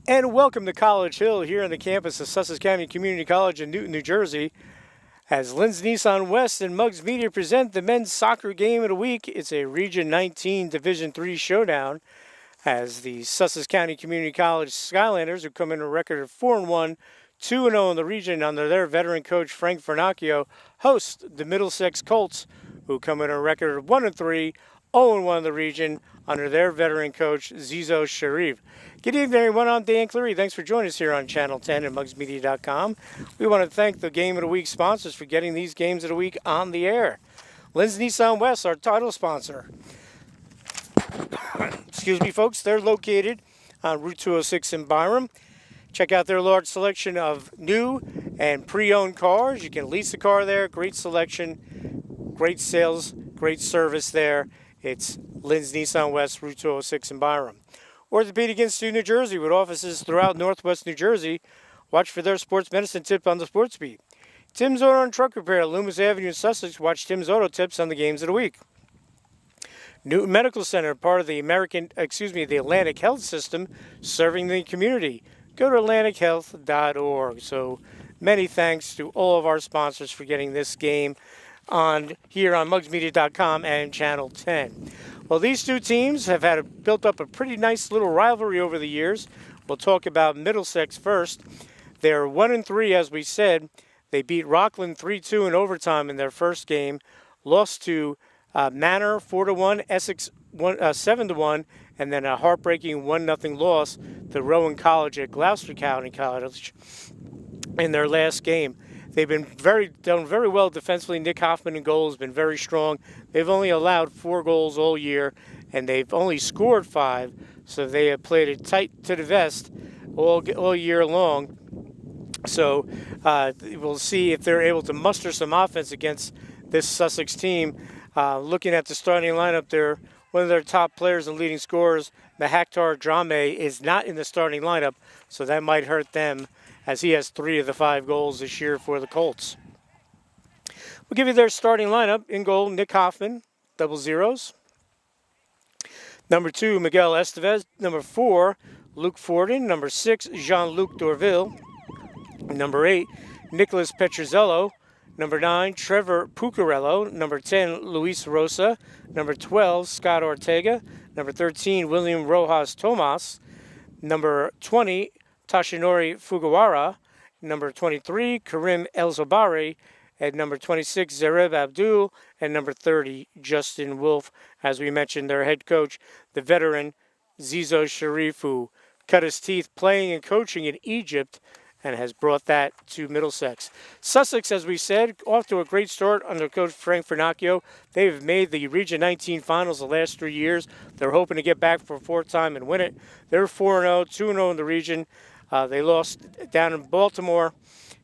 And welcome to College Hill here on the campus of Sussex County Community College in Newton, New Jersey. As Lynn's Nissan West and Muggs Media present the men's soccer game of the week, it's a Region 19 Division III showdown as the Sussex County Community College Skylanders, who come in a record of 4-1, 2-0 in the region under their veteran coach Frank Vernacchio, host the Middlesex Colts, who come in a record of 1-3, 0-1 in the region under their veteran coach Zizo Sharif. Good evening, everyone. I'm Dan Cleary. Thanks for joining us here on Channel 10 and MuggsMedia.com. We want to thank the Game of the Week sponsors for getting these games of the week on the air. Lynn's Nissan West, our title sponsor. Excuse me, folks. They're located on Route 206 in Byram. Check out their large selection of new and pre-owned cars. You can lease a car there. Great selection, great sales, great service there. It's Lynn's Nissan West, Route 206 in Byram. Orthopedic Institute, New Jersey, with offices throughout Northwest New Jersey. Watch for their sports medicine tip on the Sports Beat. Tim's Auto and Truck Repair at Loomis Avenue in Sussex. Watch Tim's Auto tips on the games of the week. Newton Medical Center, part of the the Atlantic Health System, serving the community. Go to atlantichealth.org. So many thanks to all of our sponsors for getting this game on here on MuggsMedia.com and Channel 10. Well, these two teams have built up a pretty nice little rivalry over the years. We'll talk about Middlesex first. They're 1-3, as we said. They beat Rockland 3-2 in overtime in their first game, lost to Manor 4-1, Essex 7-1, and then a heartbreaking 1-0 loss to Rowan College at Gloucester County College in their last game. They've been done very well defensively. Nick Hoffman in goal has been very strong. They've only allowed 4 goals all year, and they've only scored 5. So they have played it tight to the vest all year long. So we'll see if they're able to muster some offense against this Sussex team. Looking at the starting lineup there, one of their top players and leading scorers, Mahaktar Drame, is not in the starting lineup, so that might hurt them, as he has 3 of the 5 goals this year for the Colts. We'll give you their starting lineup. In goal, Nick Hoffman, double zeros. Number 2, Miguel Estevez. Number 4, Luke Forden. Number 6, Jean-Luc Dorville. Number 8, Nicholas Petrozello. Number 9, Trevor Pucarello. Number 10, Luis Rosa. Number 12, Scott Ortega. Number 13, William Rojas Tomas. Number 20, Tashinori Fujiwara. Number 23, Karim El-Zabari. At number 26, Zareb Abdul. And number 30, Justin Wolf. As we mentioned, their head coach, the veteran Zizo Sharif, who cut his teeth playing and coaching in Egypt and has brought that to Middlesex. Sussex, as we said, off to a great start under Coach Frank Vernacchio. They've made the Region 19 finals the last 3 years. They're hoping to get back for a 4th time and win it. They're 4-0, 2-0 in the region. They lost down in Baltimore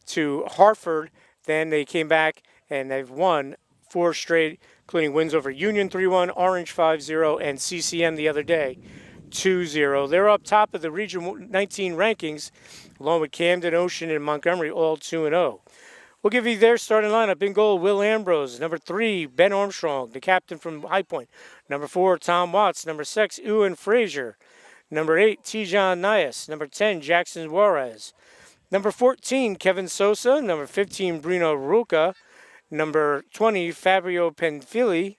to Hartford. Then they came back and they've won 4 straight, including wins over Union 3-1, Orange 5-0, and CCM the other day 2-0. They're up top of the Region 19 rankings, along with Camden, Ocean, and Montgomery, all 2-0. We'll give you their starting lineup. In goal, Will Ambrose. Number 3, Ben Armstrong, the captain from High Point. Number 4, Tom Watts. Number 6, Ewan Frazier. Number 8, Tijan Nias. Number 10, Jackson Juarez. Number 14, Kevin Sosa. Number 15, Bruno Ruca. Number 20, Fabio Pendilfi.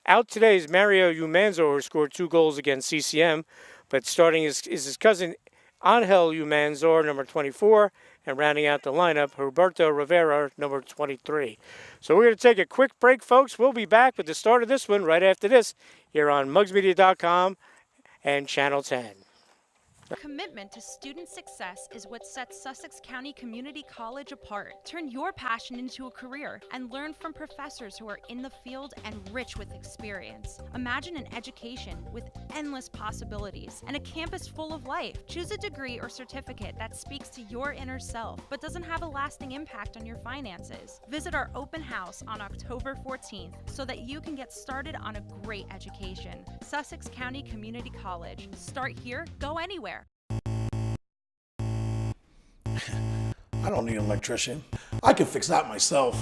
Out today is Mario Umanzo, who scored 2 goals against CCM. But starting is his cousin, Angel Umanzor, number 24. And rounding out the lineup, Roberto Rivera, number 23. So we're going to take a quick break, folks. We'll be back with the start of this one right after this here on MuggsMedia.com and Channel 10. Commitment to student success is what sets Sussex County Community College apart. Turn your passion into a career and learn from professors who are in the field and rich with experience. Imagine an education with endless possibilities and a campus full of life. Choose a degree or certificate that speaks to your inner self but doesn't have a lasting impact on your finances. Visit our open house on October 14th so that you can get started on a great education. Sussex County Community College. Start here, go anywhere. I don't need an electrician. I can fix that myself.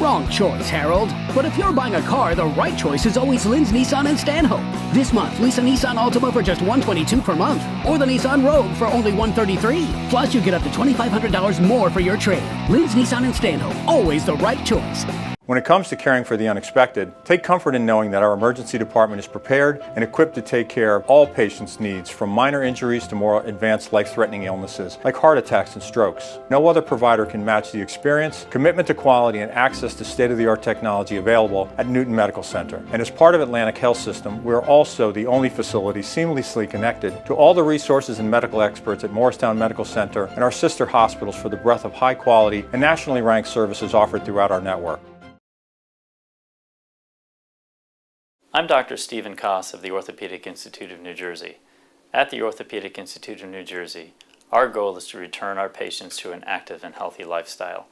Wrong choice, Harold. But if you're buying a car, the right choice is always Lynn's Nissan in Stanhope. This month, lease a Nissan Altima for just $122 per month, or the Nissan Rogue for only $133. Plus, you get up to $2,500 more for your trade. Lynn's Nissan in Stanhope, always the right choice. When it comes to caring for the unexpected, take comfort in knowing that our emergency department is prepared and equipped to take care of all patients' needs, from minor injuries to more advanced life-threatening illnesses like heart attacks and strokes. No other provider can match the experience, commitment to quality, and access to state-of-the-art technology available at Newton Medical Center. And as part of Atlantic Health System, we're also the only facility seamlessly connected to all the resources and medical experts at Morristown Medical Center and our sister hospitals for the breadth of high-quality and nationally ranked services offered throughout our network. I'm Dr. Stephen Koss of the Orthopedic Institute of New Jersey. At the Orthopedic Institute of New Jersey, our goal is to return our patients to an active and healthy lifestyle.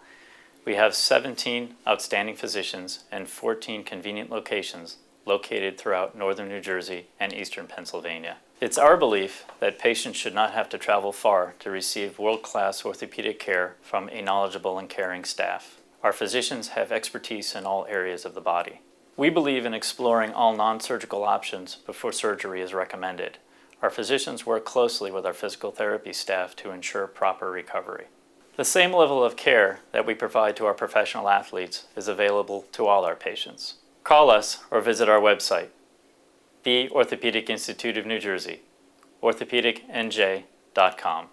We have 17 outstanding physicians and 14 convenient locations located throughout northern New Jersey and eastern Pennsylvania. It's our belief that patients should not have to travel far to receive world-class orthopedic care from a knowledgeable and caring staff. Our physicians have expertise in all areas of the body. We believe in exploring all non-surgical options before surgery is recommended. Our physicians work closely with our physical therapy staff to ensure proper recovery. The same level of care that we provide to our professional athletes is available to all our patients. Call us or visit our website, the Orthopedic Institute of New Jersey, orthopedicnj.com.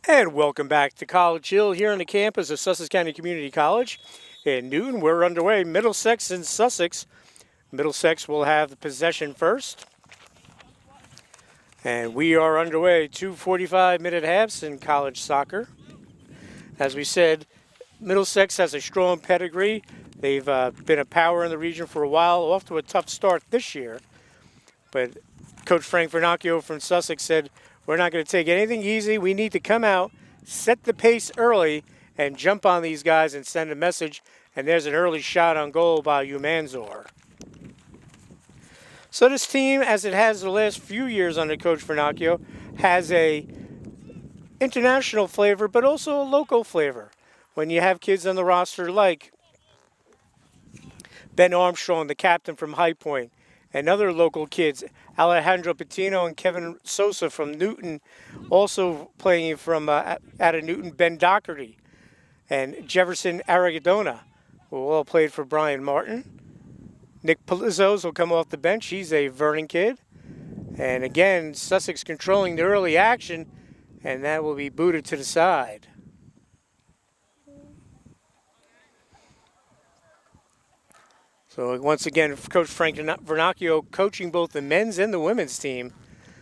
And welcome back to College Hill here on the campus of Sussex County Community College. In Newton, we're underway. Middlesex and Sussex. Middlesex will have the possession first. And we are underway. 2 45-minute halves in college soccer. As we said, Middlesex has a strong pedigree. They've been a power in the region for a while, off to a tough start this year. But Coach Frank Vernacchio from Sussex said, we're not going to take anything easy. We need to come out, set the pace early, and jump on these guys and send a message. And there's an early shot on goal by Umanzor. So this team, as it has the last few years under Coach Vernacchio, has a international flavor, but also a local flavor. When you have kids on the roster like Ben Armstrong, the captain from High Point, and other local kids, Alejandro Patino and Kevin Sosa from Newton, also playing from out of Newton, Ben Doherty, and Jefferson Aragadona, who all played for Brian Martin. Nick Palizzos will come off the bench. He's a Vernon kid. And again, Sussex controlling the early action, and that will be booted to the side. So once again, Coach Frank Vernacchio coaching both the men's and the women's team.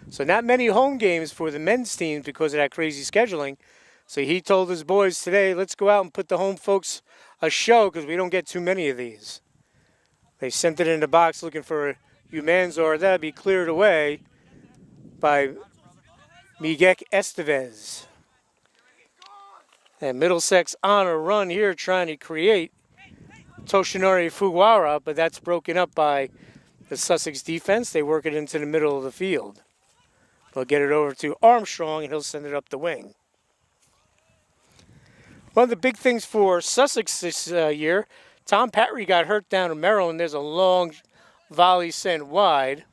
So not many home games for the men's team because of that crazy scheduling. So he told his boys today, let's go out and put the home folks a show because we don't get too many of these. They sent it in the box looking for Umanzor. That'll be cleared away by Miguel Estevez. And Middlesex on a run here trying to create Toshinori Fuwara, but that's broken up by the Sussex defense. They work it into the middle of the field. They'll get it over to Armstrong, and he'll send it up the wing. One of the big things for Sussex this year, Tom Patry got hurt down in Maryland. There's a long volley sent wide.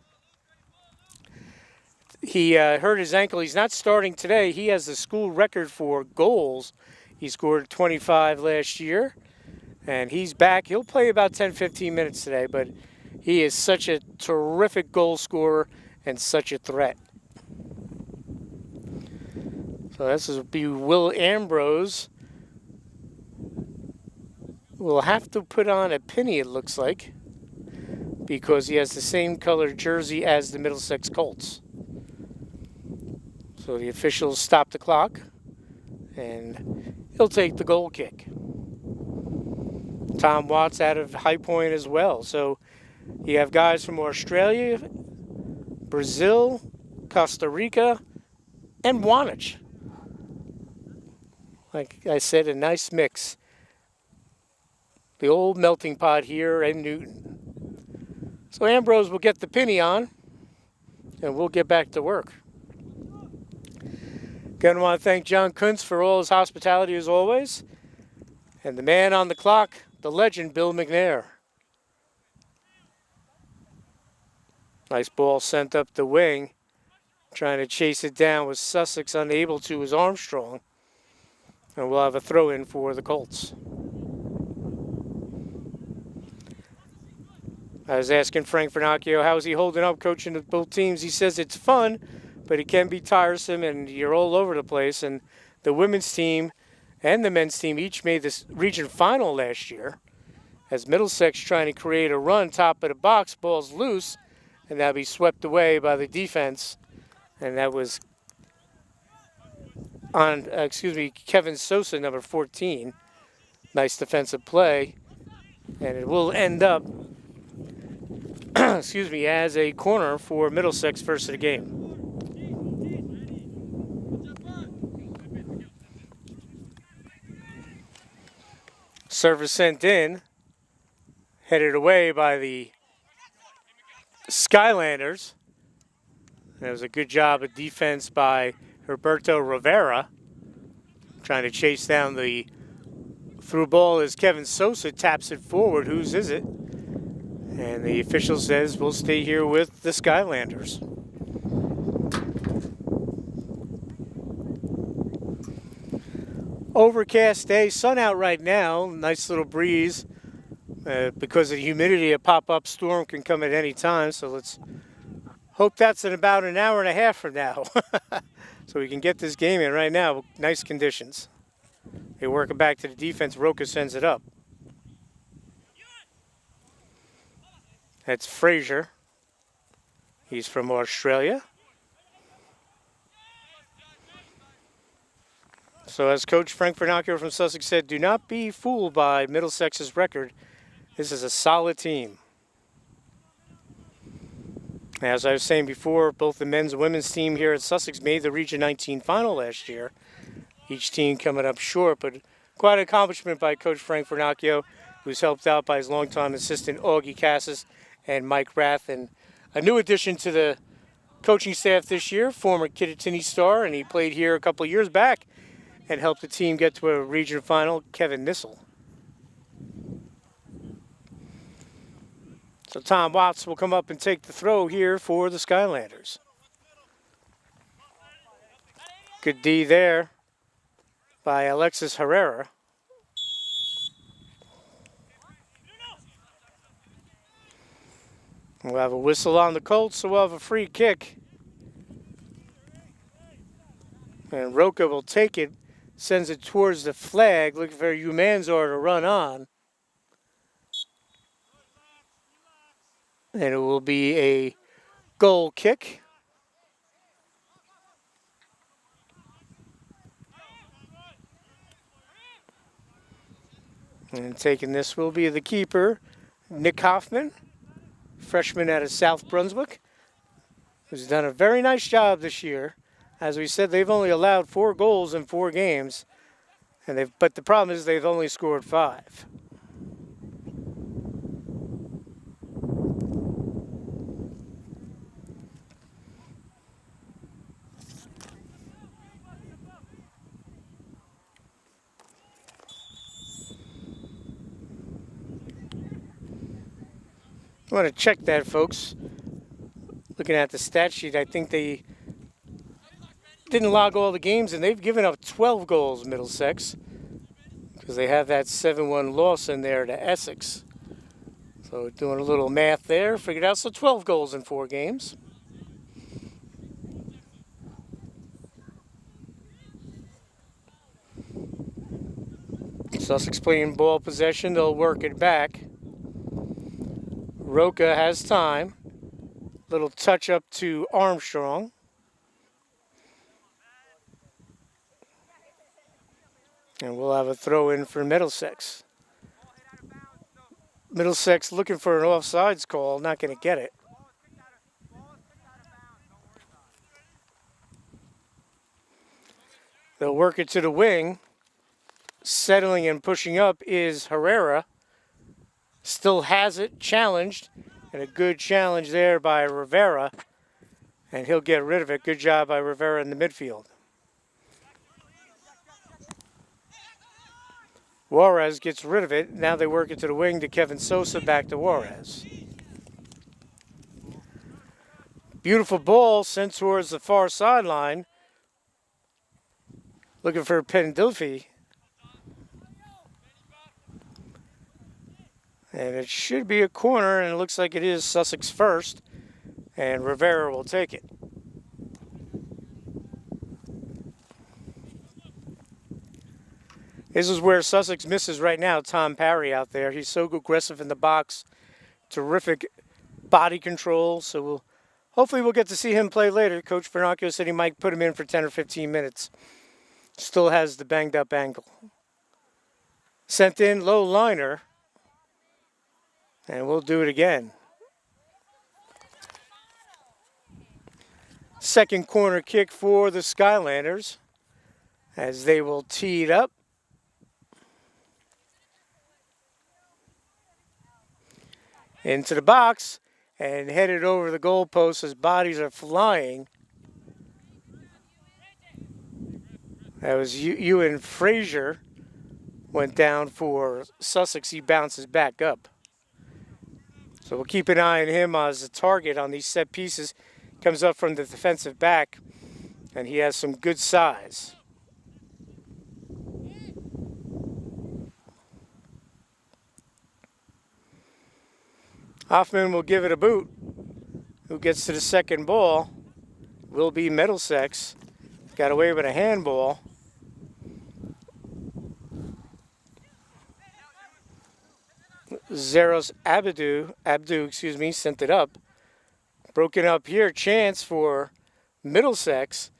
He hurt his ankle. He's not starting today. He has the school record for goals. He scored 25 last year, and he's back. He'll play about 10-15 minutes today, but he is such a terrific goal scorer and such a threat. So this will be Will Ambrose. Will have to put on a penny, it looks like, because he has the same color jersey as the Middlesex Colts. So the officials stop the clock, and he'll take the goal kick. Tom Watts out of High Point as well. So you have guys from Australia, Brazil, Costa Rica, and Wanich. Like I said, a nice mix. The old melting pot here in Newton. So Ambrose will get the penny on, and we'll get back to work. Again, I want to thank John Kuntz for all his hospitality as always. And the man on the clock, the legend, Bill McNair. Nice ball sent up the wing. Trying to chase it down with Sussex, unable to, is Armstrong. And we'll have a throw in for the Colts. I was asking Frank Vernacchio, how's he holding up coaching both teams? He says it's fun, but it can be tiresome and you're all over the place. And the women's team and the men's team each made this region final last year. As Middlesex trying to create a run, top of the box, ball's loose, and that'll be swept away by the defense. And that was on, Kevin Sosa, number 14. Nice defensive play. And it will end up, as a corner for Middlesex first of the game. Service sent in, headed away by the Skylanders. And it was a good job of defense by Roberto Rivera, trying to chase down the through ball as Kevin Sosa taps it forward. Whose is it? And the official says we'll stay here with the Skylanders. Overcast day, sun out right now, nice little breeze. Because of the humidity, a pop-up storm can come at any time, so let's hope that's in about an hour and a half from now. So we can get this game in right now. Nice conditions. They work it back to the defense. Roca sends it up. That's Frazier. He's from Australia. So as Coach Frank Vernacchio from Sussex said, do not be fooled by Middlesex's record. This is a solid team. As I was saying before, both the men's and women's team here at Sussex made the Region 19 final last year. Each team coming up short, but quite an accomplishment by Coach Frank Vernacchio, who's helped out by his longtime assistant Augie Cassis and Mike Rath. And a new addition to the coaching staff this year, former Kittatinny star, and he played here a couple of years back and helped the team get to a region final, Kevin Nissel. So Tom Watts will come up and take the throw here for the Skylanders. Good D there by Alexis Herrera. We'll have a whistle on the Colts, so we'll have a free kick. And Roca will take it, sends it towards the flag, looking for Humanzar to run on. And it will be a goal kick. And taking this will be the keeper, Nick Hoffman, freshman out of South Brunswick, who's done a very nice job this year. As we said, they've only allowed 4 goals in 4 games, but the problem is they've only scored 5. I want to check that, folks. Looking at the stat sheet, I think they didn't log all the games, and they've given up 12 goals, Middlesex, because they have that 7-1 loss in there to Essex. So doing a little math there, figured out, so 12 goals in 4 games. Sussex playing ball possession, they'll work it back. Roca has time. Little touch up to Armstrong. And we'll have a throw in for Middlesex. Middlesex looking for an offsides call, not going to get it. They'll work it to the wing. Settling and pushing up is Herrera. Still has it, challenged, and a good challenge there by Rivera, and he'll get rid of it. Good job by Rivera in the midfield. Juarez gets rid of it. Now they work it to the wing to Kevin Sosa, back to Juarez. Beautiful ball sent towards the far sideline. Looking for Pendilfi. And it should be a corner, and it looks like it is Sussex first. And Rivera will take it. This is where Sussex misses right now. Tom Parry out there. He's so aggressive in the box. Terrific body control. So hopefully we'll get to see him play later. Coach Vernacchio said he might put him in for 10 or 15 minutes. Still has the banged up ankle. Sent in, low liner. And we'll do it again. Second corner kick for the Skylanders as they will tee it up. Into the box and headed over the goalpost as bodies are flying. That was Ewan Frazier went down for Sussex. He bounces back up. So we'll keep an eye on him as a target on these set pieces. Comes up from the defensive back, and he has some good size. Hoffman will give it a boot. Who gets to the second ball will be Middlesex. Got away with a handball. Zeros Abdu, sent it up. Broken up here, chance for Middlesex.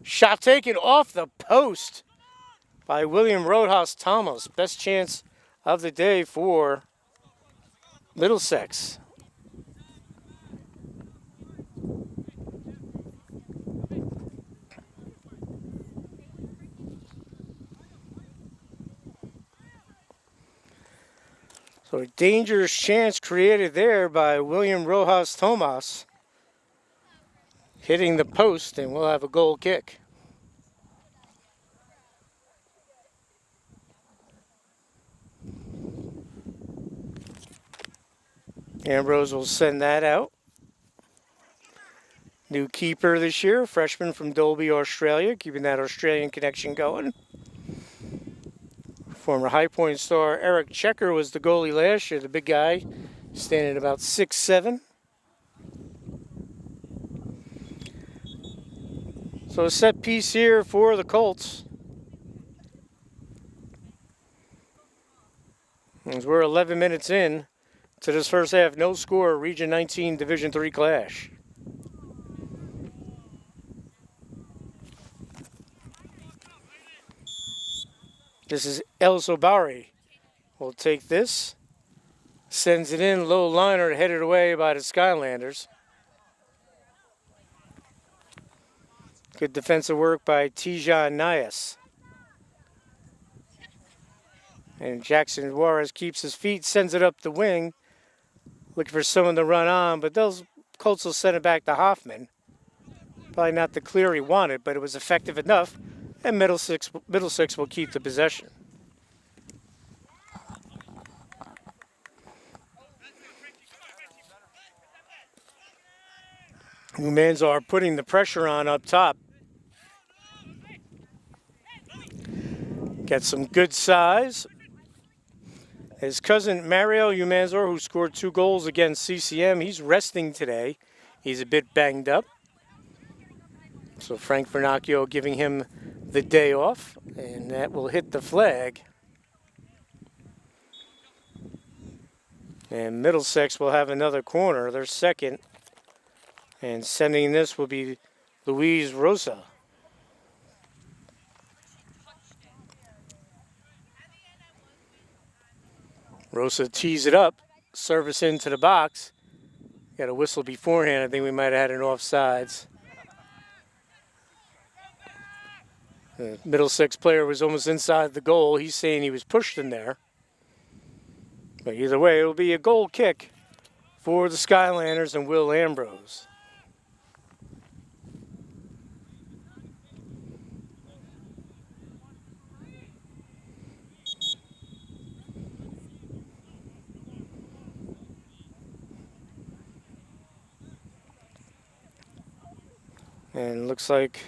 Shot taken off the post by William Roadhouse Thomas. Best chance of the day for Middlesex. So a dangerous chance created there by William Rojas Tomas. Hitting the post, and we'll have a goal kick. Ambrose will send that out. New keeper this year, freshman from Dolby, Australia, keeping that Australian connection going. Former High Point star Eric Checker was the goalie last year, the big guy, standing about 6'7". So a set piece here for the Colts. As we're 11 minutes in to this first half, no score, Region 19 Division III clash. This is El Sobari. Will take this. Sends it in, low liner, headed away by the Skylanders. Good defensive work by Tijan Nias. And Jackson Juarez keeps his feet, sends it up the wing. Looking for someone to run on, but those Colts will send it back to Hoffman. Probably not the clear he wanted, but it was effective enough. And Middlesex will keep the possession. Manzar putting the pressure on up top. Got some good size. His cousin Mario Umanzor, who scored 2 goals against CCM, he's resting today. He's a bit banged up. So Frank Vernacchio giving him the day off, and that will hit the flag. And Middlesex will have another corner, their second. And sending this will be Luis Rosa. Rosa tees it up, service into the box. Got a whistle beforehand. I think we might have had an offsides. The Middlesex player was almost inside the goal. He's saying he was pushed in there. But either way, it'll be a goal kick for the Skylanders and Will Ambrose. And looks like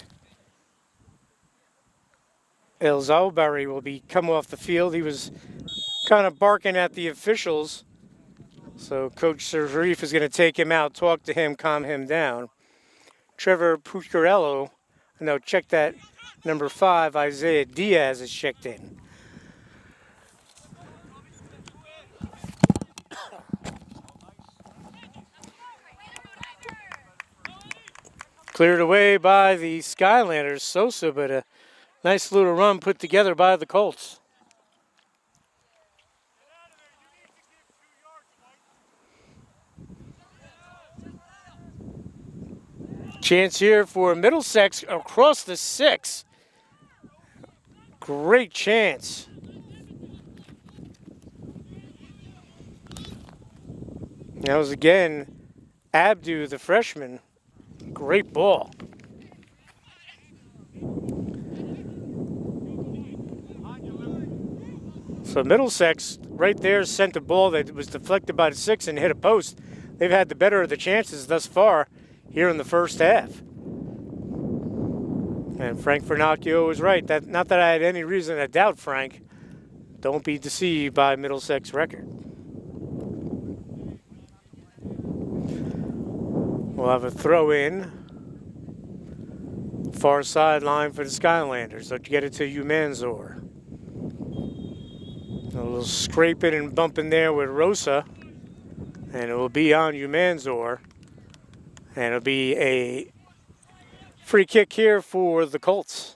Elzalbari will be come off the field. He was kind of barking at the officials. So Coach Sharif is going to take him out, talk to him, calm him down. Trevor Pucciarello, no, check that, number 5, Isaiah Diaz is checked in. Cleared away by the Skylanders. Sosa, but a nice little run put together by the Colts. Chance here for Middlesex across the 6. Great chance. That was again Abdu, the freshman. Great ball. So Middlesex right there sent a ball that was deflected by the 6 and hit a post. They've had the better of the chances thus far here in the first half. And Frank Vernacchio was right. Not that I had any reason to doubt Frank. Don't be deceived by Middlesex record. We'll have a throw in. Far sideline for the Skylanders. Let's get it to Umanzor. A little scraping and bumping there with Rosa. And it will be on Umanzor. And it'll be a free kick here for the Colts.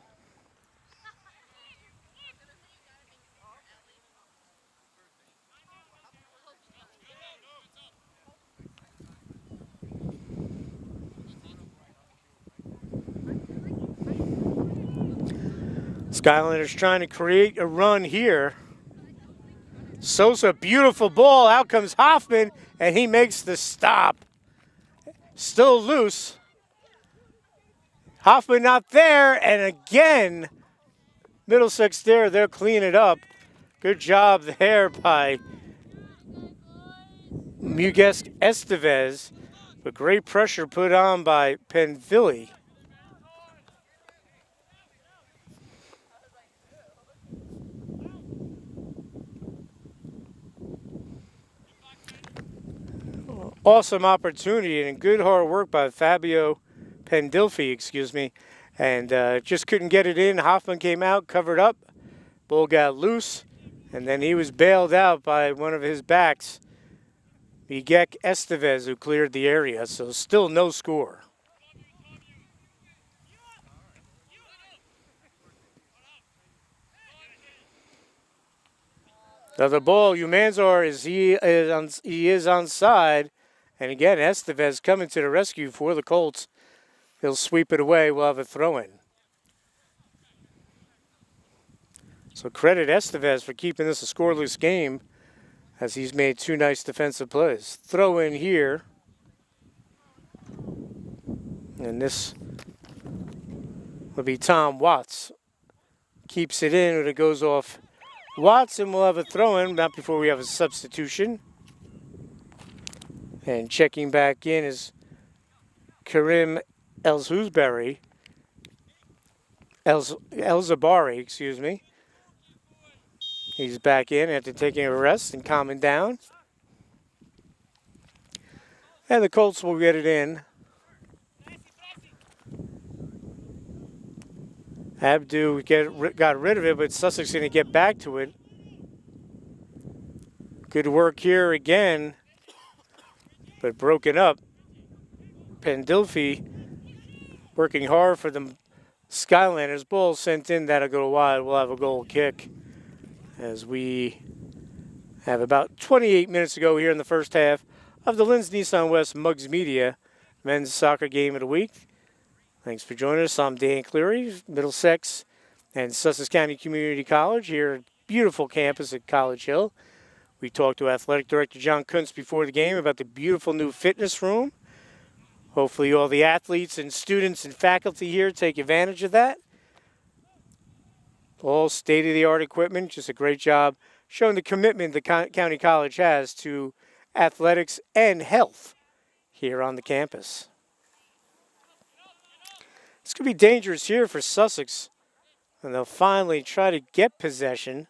Skylanders trying to create a run here. Sosa, beautiful ball. Out comes Hoffman, and he makes the stop. Still loose. Hoffman not there, and again, Middlesex there. They'll clean it up. Good job there by Miguel Estevez, but great pressure put on by Penvilli. Awesome opportunity and good hard work by Fabio Pendilfi, and just couldn't get it in. Hoffman came out, covered up, ball got loose, and then he was bailed out by one of his backs, Miguel Estevez, who cleared the area, so still no score. Now the ball, Umanzor he is onside. And again, Estevez coming to the rescue for the Colts. He'll sweep it away. We'll have a throw-in. So credit Estevez for keeping this a scoreless game as he's made 2 nice defensive plays. Throw in here. And this will be Tom Watts. Keeps it in, and it goes off Watts, and we'll have a throw-in, not before we have a substitution. And checking back in is Karim Elzabari, He's back in after taking a rest and calming down. And the Colts will get it in. Abdu got rid of it, but Sussex going to get back to it. Good work here again, but broken up. Pendilfi working hard for the Skylanders. Ball sent in, that'll go wide. We'll have a goal kick as we have about 28 minutes to go here in the first half of the Linz Nissan West Muggs Media Men's Soccer Game of the Week. Thanks for joining us. I'm Dan Cleary, Middlesex and Sussex County Community College here at beautiful campus at College Hill. We talked to Athletic Director John Kuntz before the game about the beautiful new fitness room. Hopefully all the athletes and students and faculty here take advantage of that. All state-of-the-art equipment, just a great job showing the commitment the County College has to athletics and health here on the campus. This could be dangerous here for Sussex. And they'll finally try to get possession.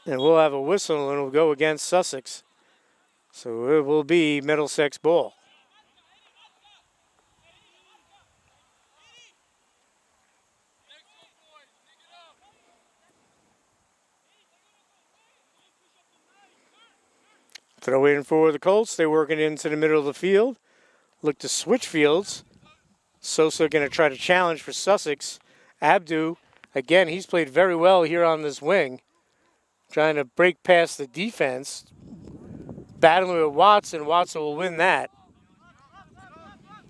And we'll have a whistle and it'll go against Sussex. So it will be Middlesex ball. Throw in for the Colts. They're working into the middle of the field. Look to switch fields. Sosa going to try to challenge for Sussex. Abdu, again, he's played very well here on this wing. Trying to break past the defense. Battling with Watson. Watson will win that.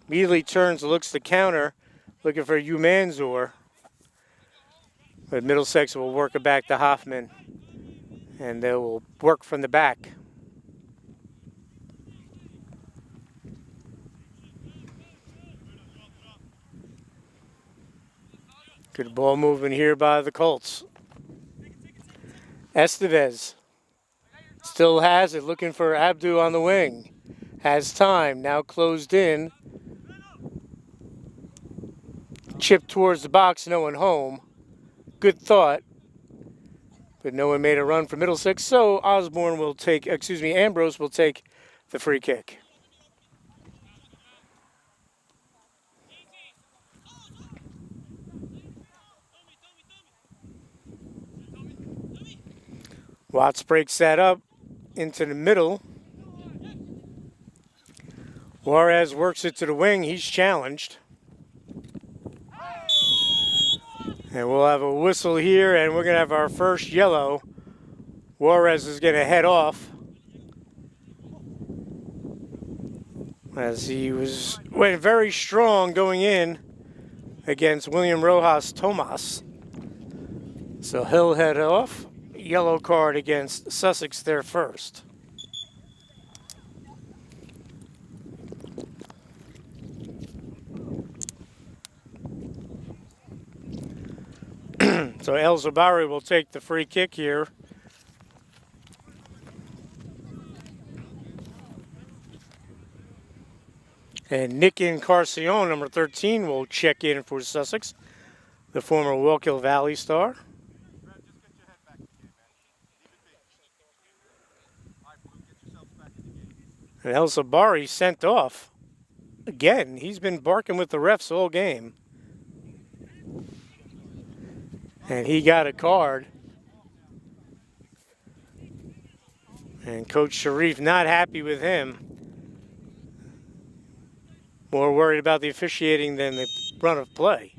Immediately turns, looks to counter. Looking for Umanzor. But Middlesex will work it back to Hoffman. And they will work from the back. Good ball movement here by the Colts. Estevez still has it, looking for Abdu on the wing. Has time, now closed in. Chip towards the box, no one home. Good thought. But no one made a run for Middlesex, so Ambrose will take the free kick. Watts breaks that up into the middle. Juarez works it to the wing. He's challenged. And we'll have a whistle here, and we're going to have our first yellow. Juarez is going to head off as he went very strong going in against William Rojas Tomas. So he'll head off. Yellow card against Sussex there first. So El Zabari will take the free kick here. And Nick Encarcion, number 13, will check in for Sussex, the former Wallkill Valley star. And El Zabari sent off. Again, he's been barking with the refs all game. And he got a card. And Coach Sharif not happy with him. More worried about the officiating than the run of play.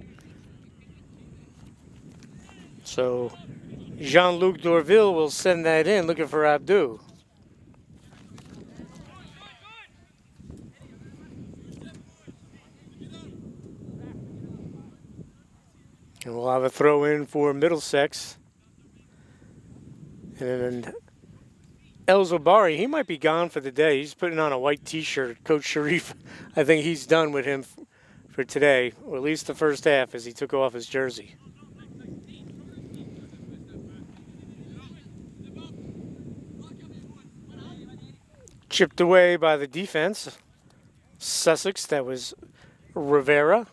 So Jean-Luc Dorville will send that in, looking for Abdu. And we'll have a throw in for Middlesex. And El Zabari, he might be gone for the day. He's putting on a white t-shirt. Coach Sharif, I think he's done with him for today, or at least the first half as he took off his jersey. Chipped away by the defense. Sussex, that was Rivera.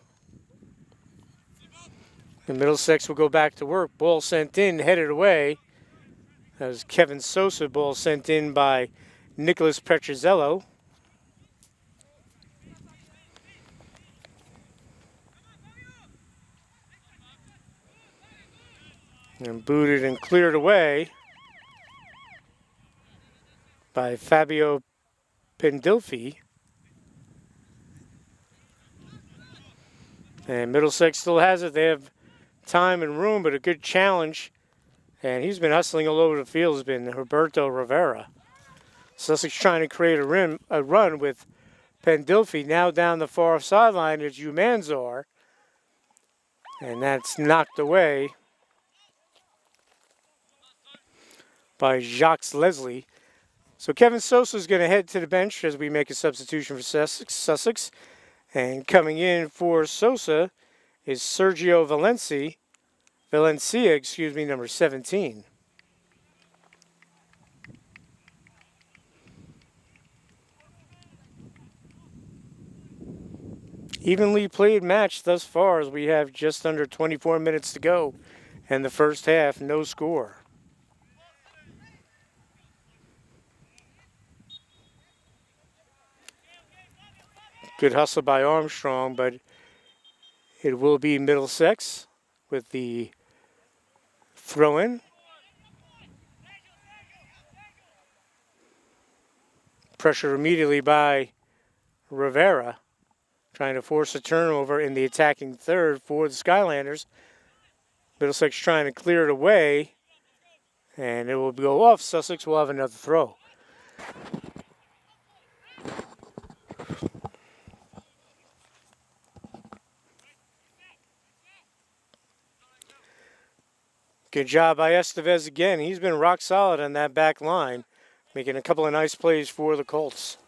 And Middlesex will go back to work. Ball sent in, headed away. That was Kevin Sosa. Ball sent in by Nicholas Petrozello. And booted and cleared away by Fabio Pendilfi. And Middlesex still has it. They have time and room, but a good challenge. And he's been hustling all over the field, has been Roberto Rivera. Sussex trying to create a run with Pendilfi. Now down the far sideline is Umanzor. And that's knocked away by Jacques Leslie. So Kevin Sosa is going to head to the bench as we make a substitution for Sussex. And coming in for Sosa is Sergio Valencia, number 17. Evenly played match thus far as we have just under 24 minutes to go in the first half, no score. Good hustle by Armstrong, but it will be Middlesex with the throw-in. Pressure immediately by Rivera, trying to force a turnover in the attacking third for the Skylanders. Middlesex trying to clear it away, and it will go off. Sussex will have another throw. Good job by Estevez again. He's been rock solid on that back line, making a couple of nice plays for the Colts.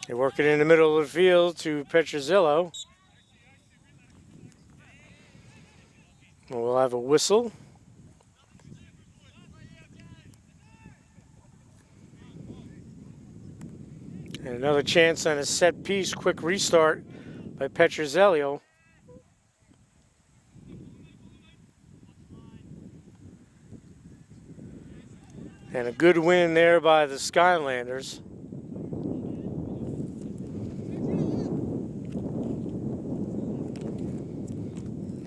They work it in the middle of the field to Petrozello. We'll have a whistle. And another chance on a set piece, quick restart by Petrozello. And a good win there by the Skylanders.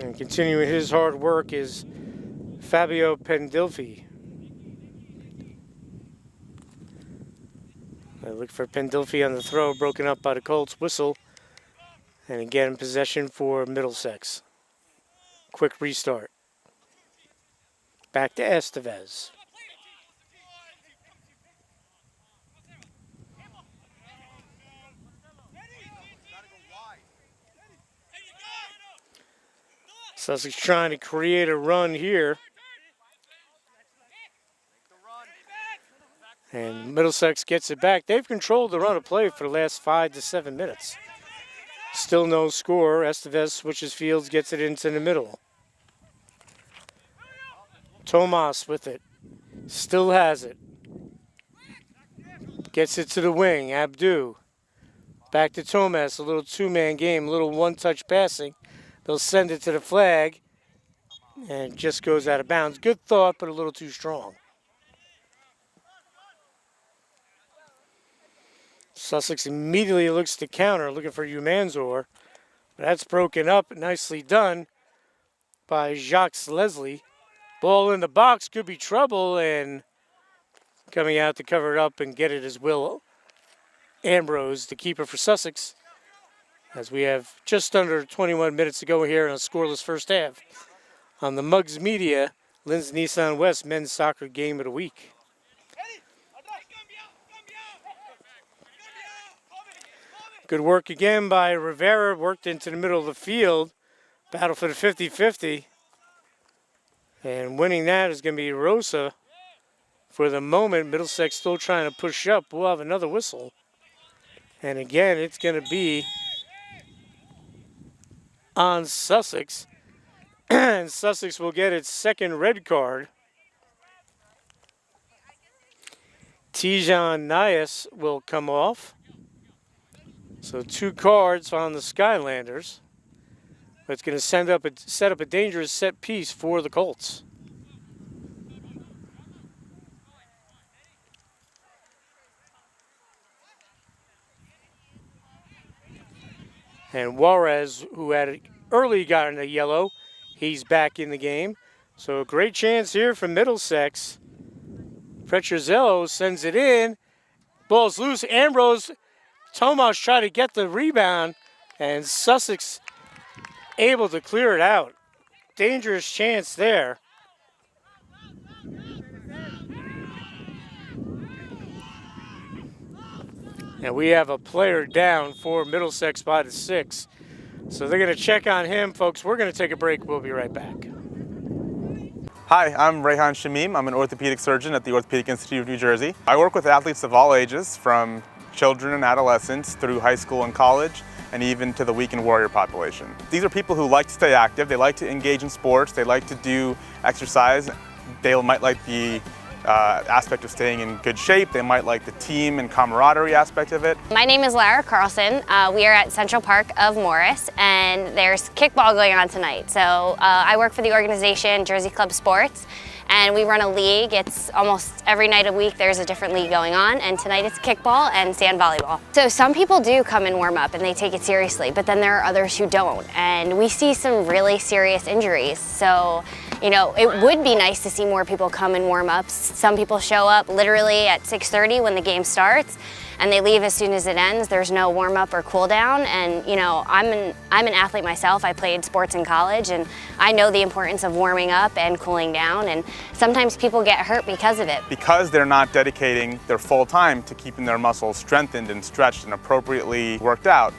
And continuing his hard work is Fabio Pendilfi. I look for Pendilfi on the throw, broken up by the Colts. Whistle. And again, possession for Middlesex. Quick restart. Back to Estevez. Sussex trying to create a run here. And Middlesex gets it back. They've controlled the run of play for the last 5 to 7 minutes. Still no score. Estevez switches fields, gets it into the middle. Tomas with it. Still has it. Gets it to the wing. Abdu. Back to Tomas. A little two-man game. A little one-touch passing. They'll send it to the flag. And it just goes out of bounds. Good thought, but a little too strong. Sussex immediately looks to counter, looking for Umanzor. But that's broken up. Nicely done by Jacques Leslie. Ball in the box, could be trouble, and coming out to cover it up and get it as Will Ambrose, the keeper for Sussex, as we have just under 21 minutes to go here in a scoreless first half on the Muggs Media Linz Nissan West men's soccer game of the week. Good work again by Rivera, worked into the middle of the field. Battle for the 50-50. And winning that is going to be Rosa. For the moment, Middlesex still trying to push up. We'll have another whistle. And again, it's going to be on Sussex. And Sussex will get its second red card. Tijan Nias will come off. So 2 cards on the Skylanders. But it's going to set up a dangerous set piece for the Colts. And Juarez, who had early gotten a yellow, he's back in the game. So a great chance here for Middlesex. Petrozello sends it in. Ball's loose. Ambrose, Tomas try to get the rebound, and Sussex able to clear it out. Dangerous chance there. And we have a player down for Middlesex by the 6. So they're going to check on him, folks. We're going to take a break. We'll be right back. Hi, I'm Rehan Shamim. I'm an orthopedic surgeon at the Orthopedic Institute of New Jersey. I work with athletes of all ages, from children and adolescents through high school and college, and even to the weekend warrior population. These are people who like to stay active, they like to engage in sports, they like to do exercise, they might like the aspect of staying in good shape. They might like the team and camaraderie aspect of it. My name is Lara Carlson. We are at Central Park of Morris, and there's kickball going on tonight. So I work for the organization Jersey Club Sports, and we run a league. It's almost every night a week there's a different league going on, and tonight it's kickball and sand volleyball. So some people do come and warm up and they take it seriously, but then there are others who don't, and we see some really serious injuries. So, you know, it would be nice to see more people come and warm up. Some people show up literally at 6:30 when the game starts, and they leave as soon as it ends. There's no warm up or cool down. And you know, I'm an athlete myself. I played sports in college, and I know the importance of warming up and cooling down. And sometimes people get hurt because of it. Because they're not dedicating their full time to keeping their muscles strengthened and stretched and appropriately worked out,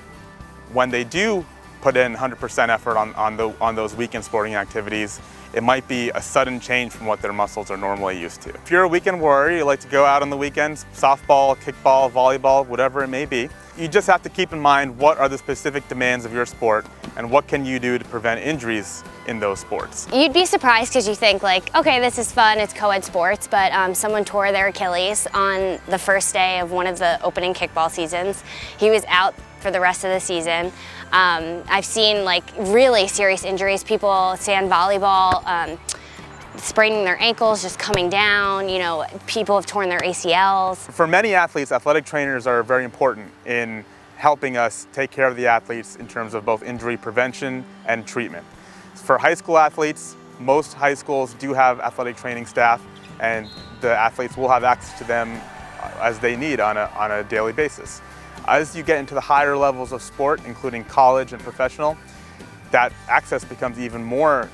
when they do put in 100% effort on those weekend sporting activities, it might be a sudden change from what their muscles are normally used to. If you're a weekend warrior, you like to go out on the weekends, softball, kickball, volleyball, whatever it may be, you just have to keep in mind what are the specific demands of your sport and what can you do to prevent injuries in those sports. You'd be surprised because you think like, okay, this is fun, it's co-ed sports, but someone tore their Achilles on the first day of one of the opening kickball seasons. He was out for the rest of the season. I've seen like really serious injuries, people sand volleyball, spraining their ankles, just coming down, you know, people have torn their ACLs. For many athletes, athletic trainers are very important in helping us take care of the athletes in terms of both injury prevention and treatment. For high school athletes, most high schools do have athletic training staff, and the athletes will have access to them as they need on a daily basis. As you get into the higher levels of sport, including college and professional, that access becomes even more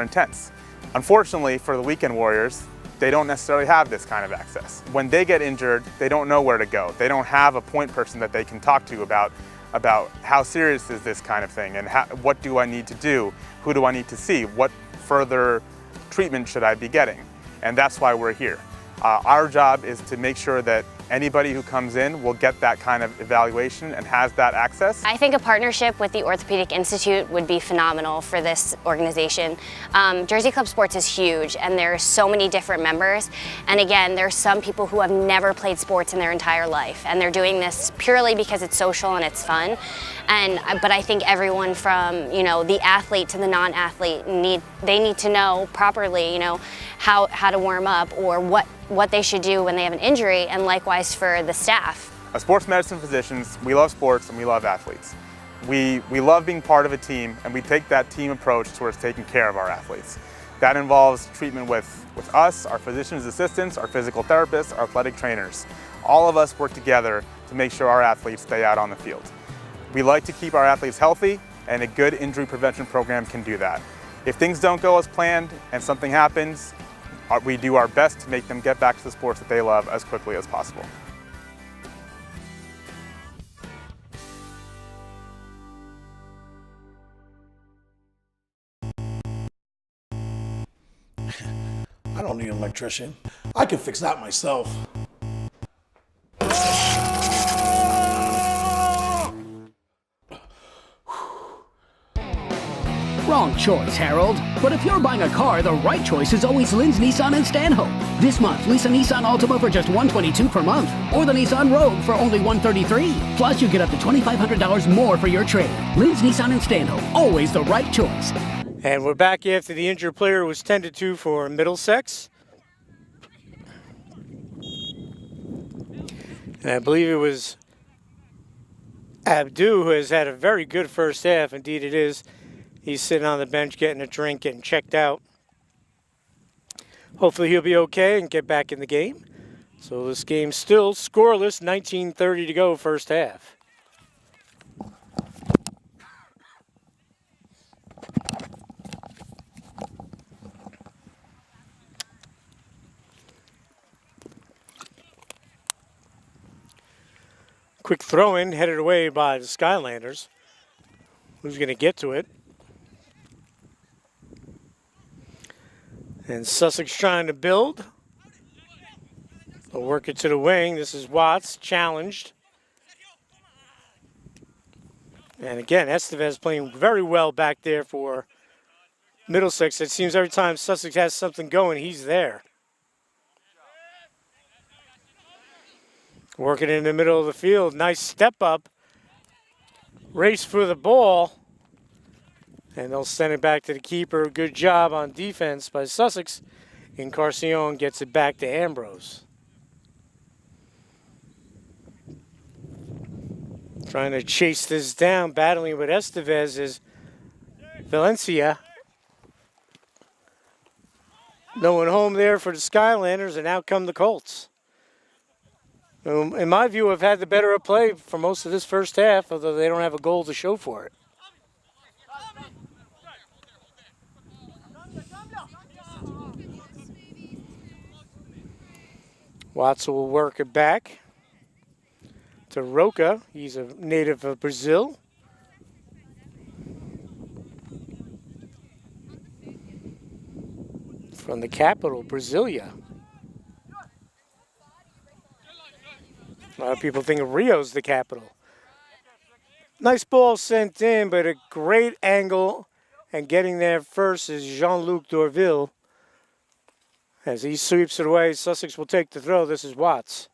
intense. Unfortunately, for the weekend warriors, they don't necessarily have this kind of access. When they get injured, they don't know where to go. They don't have a point person that they can talk to about how serious is this kind of thing, and what do I need to do? Who do I need to see? What further treatment should I be getting? And that's why we're here. Our job is to make sure that anybody who comes in will get that kind of evaluation and has that access. I think a partnership with the Orthopedic Institute would be phenomenal for this organization. Jersey Club Sports is huge, and there are so many different members. And again, there's some people who have never played sports in their entire life, and they're doing this purely because it's social and it's fun. But I think everyone from, you know, the athlete to the non-athlete they need to know properly, you know, how to warm up or what they should do when they have an injury, and likewise for the staff. As sports medicine physicians, we love sports and we love athletes. We love being part of a team, and we take that team approach towards taking care of our athletes. That involves treatment with us, our physician's assistants, our physical therapists, our athletic trainers. All of us work together to make sure our athletes stay out on the field. We like to keep our athletes healthy, and a good injury prevention program can do that. If things don't go as planned and something happens, we do our best to make them get back to the sports that they love as quickly as possible. I don't need an electrician. I can fix that myself. Wrong choice, Harold. But if you're buying a car, the right choice is always Lynn's Nissan in Stanhope. This month, lease a Nissan Altima for just $122 per month, or the Nissan Rogue for only $133. Plus, you get up to $2,500 more for your trade. Lynn's Nissan in Stanhope, always the right choice. And we're back after the injured player was tended to for Middlesex. And I believe it was Abdu, who has had a very good first half. Indeed it is. He's sitting on the bench getting a drink, getting checked out. Hopefully he'll be okay and get back in the game. So this game's still scoreless, 19:30 to go, first half. Quick throw-in headed away by the Skylanders. Who's going to get to it? And Sussex trying to build. They'll work it to the wing. This is Watts, challenged. And again, Estevez playing very well back there for Middlesex. It seems every time Sussex has something going, he's there. Working in the middle of the field. Nice step up. Race for the ball. And they'll send it back to the keeper. Good job on defense by Sussex. Encarnacion gets it back to Ambrose. Trying to chase this down. Battling with Estevez is Valencia. No one home there for the Skylanders, and out come the Colts. In my view, have had the better of play for most of this first half, although they don't have a goal to show for it. Watson will work it back to Roca. He's a native of Brazil. From the capital, Brasilia. A lot of people think of Rio's the capital. Nice ball sent in, but a great angle. And getting there first is Jean-Luc Dorville. As he sweeps it away, Sussex will take the throw. This is Watts.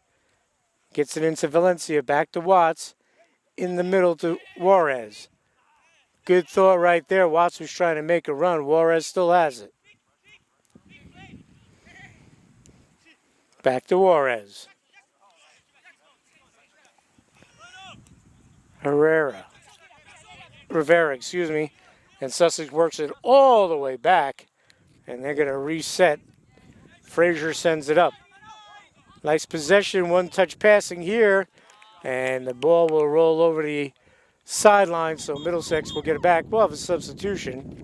Gets it into Valencia, back to Watts. In the middle to Juarez. Good thought right there. Watts was trying to make a run. Juarez still has it. Back to Juarez. Rivera, excuse me. And Sussex works it all the way back. And they're going to reset. Frazier sends it up. Nice possession, one-touch passing here. And the ball will roll over the sideline, so Middlesex will get it back. We'll have a substitution.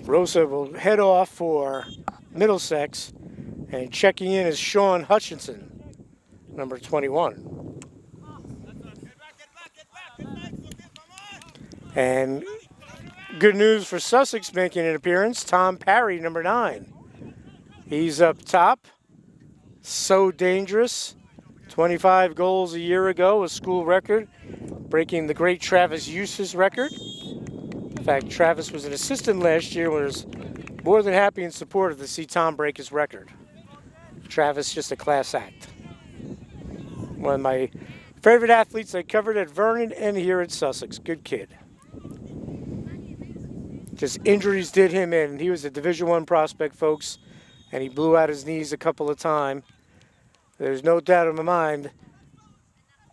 Rosa will head off for Middlesex. And checking in is Sean Hutchinson, number 21. And good news for Sussex making an appearance, Tom Parry, number 9. He's up top. So dangerous. 25 goals a year ago, a school record, breaking the great Travis Eustace record. In fact, Travis was an assistant last year and was more than happy and supportive to see Tom break his record. Travis, just a class act. One of my favorite athletes I covered at Vernon and here at Sussex. Good kid. Just injuries did him in. He was a Division I prospect, folks, and he blew out his knees a couple of times. There's no doubt in my mind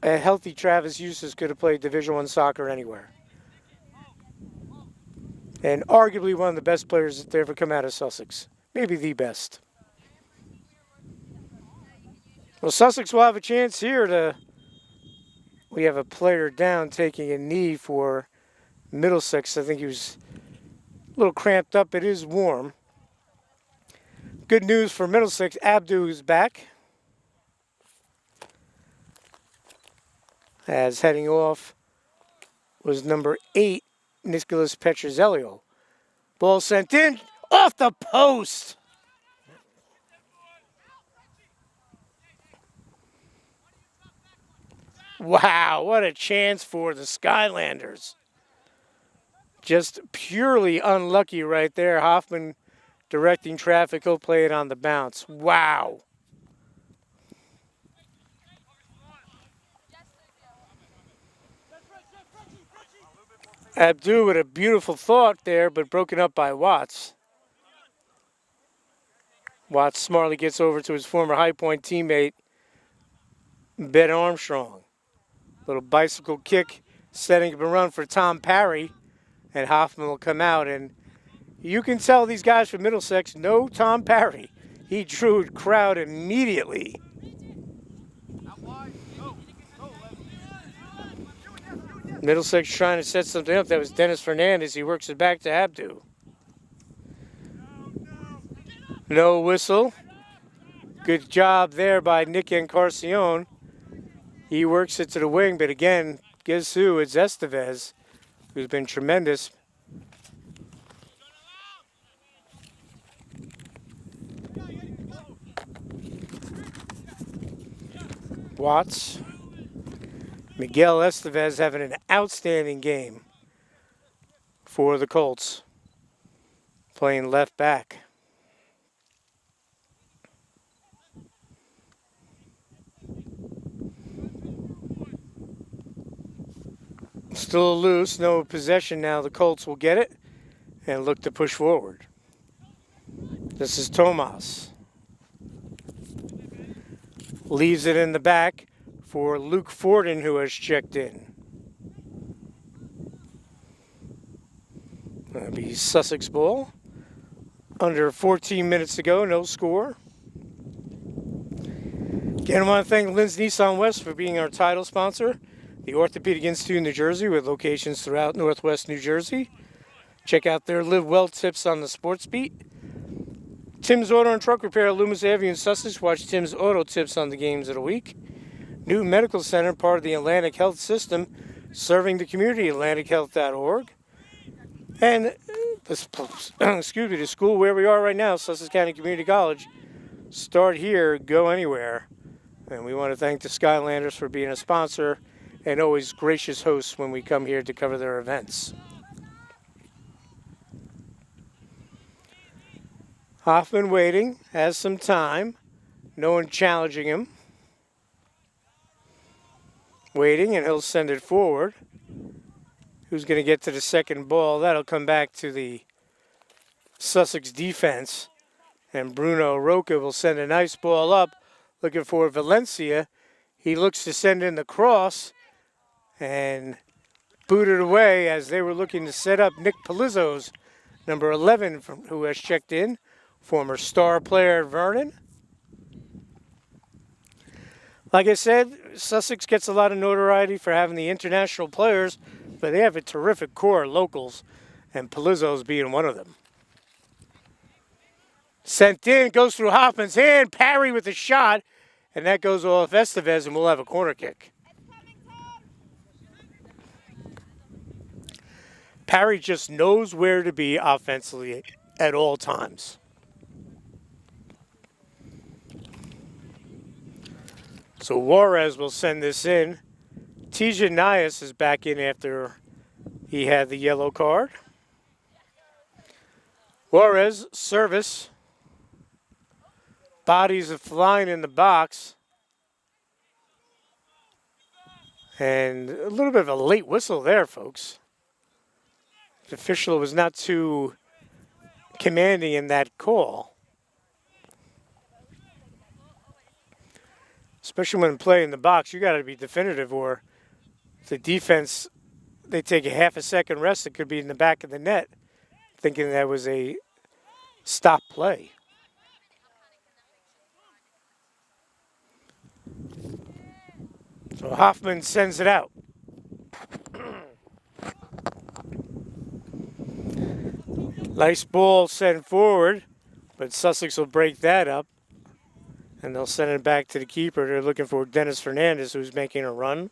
a healthy Travis Eustace could have played Division I soccer anywhere. And arguably one of the best players that ever come out of Sussex. Maybe the best. Well, Sussex will have a chance here to... We have a player down taking a knee for Middlesex. I think he was a little cramped up. It is warm. Good news for Middlesex. Abdu is back. As heading off was number 8, Nicholas Petrozelio. Ball sent in, off the post. Wow, what a chance for the Skylanders. Just purely unlucky right there. Hoffman directing traffic. He'll play it on the bounce. Wow. Abdu with a beautiful thought there, but broken up by Watts. Watts smartly gets over to his former High Point teammate, Ben Armstrong. Little bicycle kick, setting up a run for Tom Parry, and Hoffman will come out. And you can tell these guys from Middlesex know Tom Parry. He drew a crowd immediately. Middlesex trying to set something up. That was Dennis Fernandez. He works it back to Abdu. No whistle. Good job there by Nick Encarnacion. He works it to the wing, but again, guess who? It's Estevez, who's been tremendous. Watts. Miguel Estevez having an outstanding game for the Colts, playing left back. Still loose, no possession now. The Colts will get it and look to push forward. This is Tomas. Leaves it in the back for Luke Forden, who has checked in. That'll be Sussex ball. Under 14 minutes to go, no score. Again, I want to thank Lynn's Nissan West for being our title sponsor. The Orthopedic Institute in New Jersey with locations throughout Northwest New Jersey. Check out their Live Well tips on the sports beat. Tim's Auto and Truck Repair, Loomis Avenue in Sussex. Watch Tim's Auto tips on the games of the week. Newton Medical Center, part of the Atlantic Health System, serving the community, atlantichealth.org. And the school where we are right now, Sussex County Community College. Start here, go anywhere. And we want to thank the Skylanders for being a sponsor and always gracious hosts when we come here to cover their events. Hoffman waiting, has some time. No one challenging him. Waiting, and he'll send it forward. Who's going to get to the second ball? That'll come back to the Sussex defense. And Bruno Roca will send a nice ball up, looking for Valencia. He looks to send in the cross and boot it away as they were looking to set up Nick Palizzo's number 11, who has checked in, former star player at Vernon. Like I said, Sussex gets a lot of notoriety for having the international players, but they have a terrific core of locals, and Palizzo's being one of them. Sent in, goes through Hoffman's hand, parry with a shot, and that goes off Estevez, and we'll have a corner kick. Parry just knows where to be offensively at all times. So Juarez will send this in. Tijan Nias is back in after he had the yellow card. Juarez, service. Bodies are flying in the box. And a little bit of a late whistle there, folks. The official was not too commanding in that call. Especially when playing in the box, you got to be definitive, or the defense, they take a half a second rest. It could be in the back of the net, thinking that was a stop play. So Hoffman sends it out. Nice ball sent forward, but Sussex will break that up. And they'll send it back to the keeper. They're looking for Dennis Fernandez, who's making a run.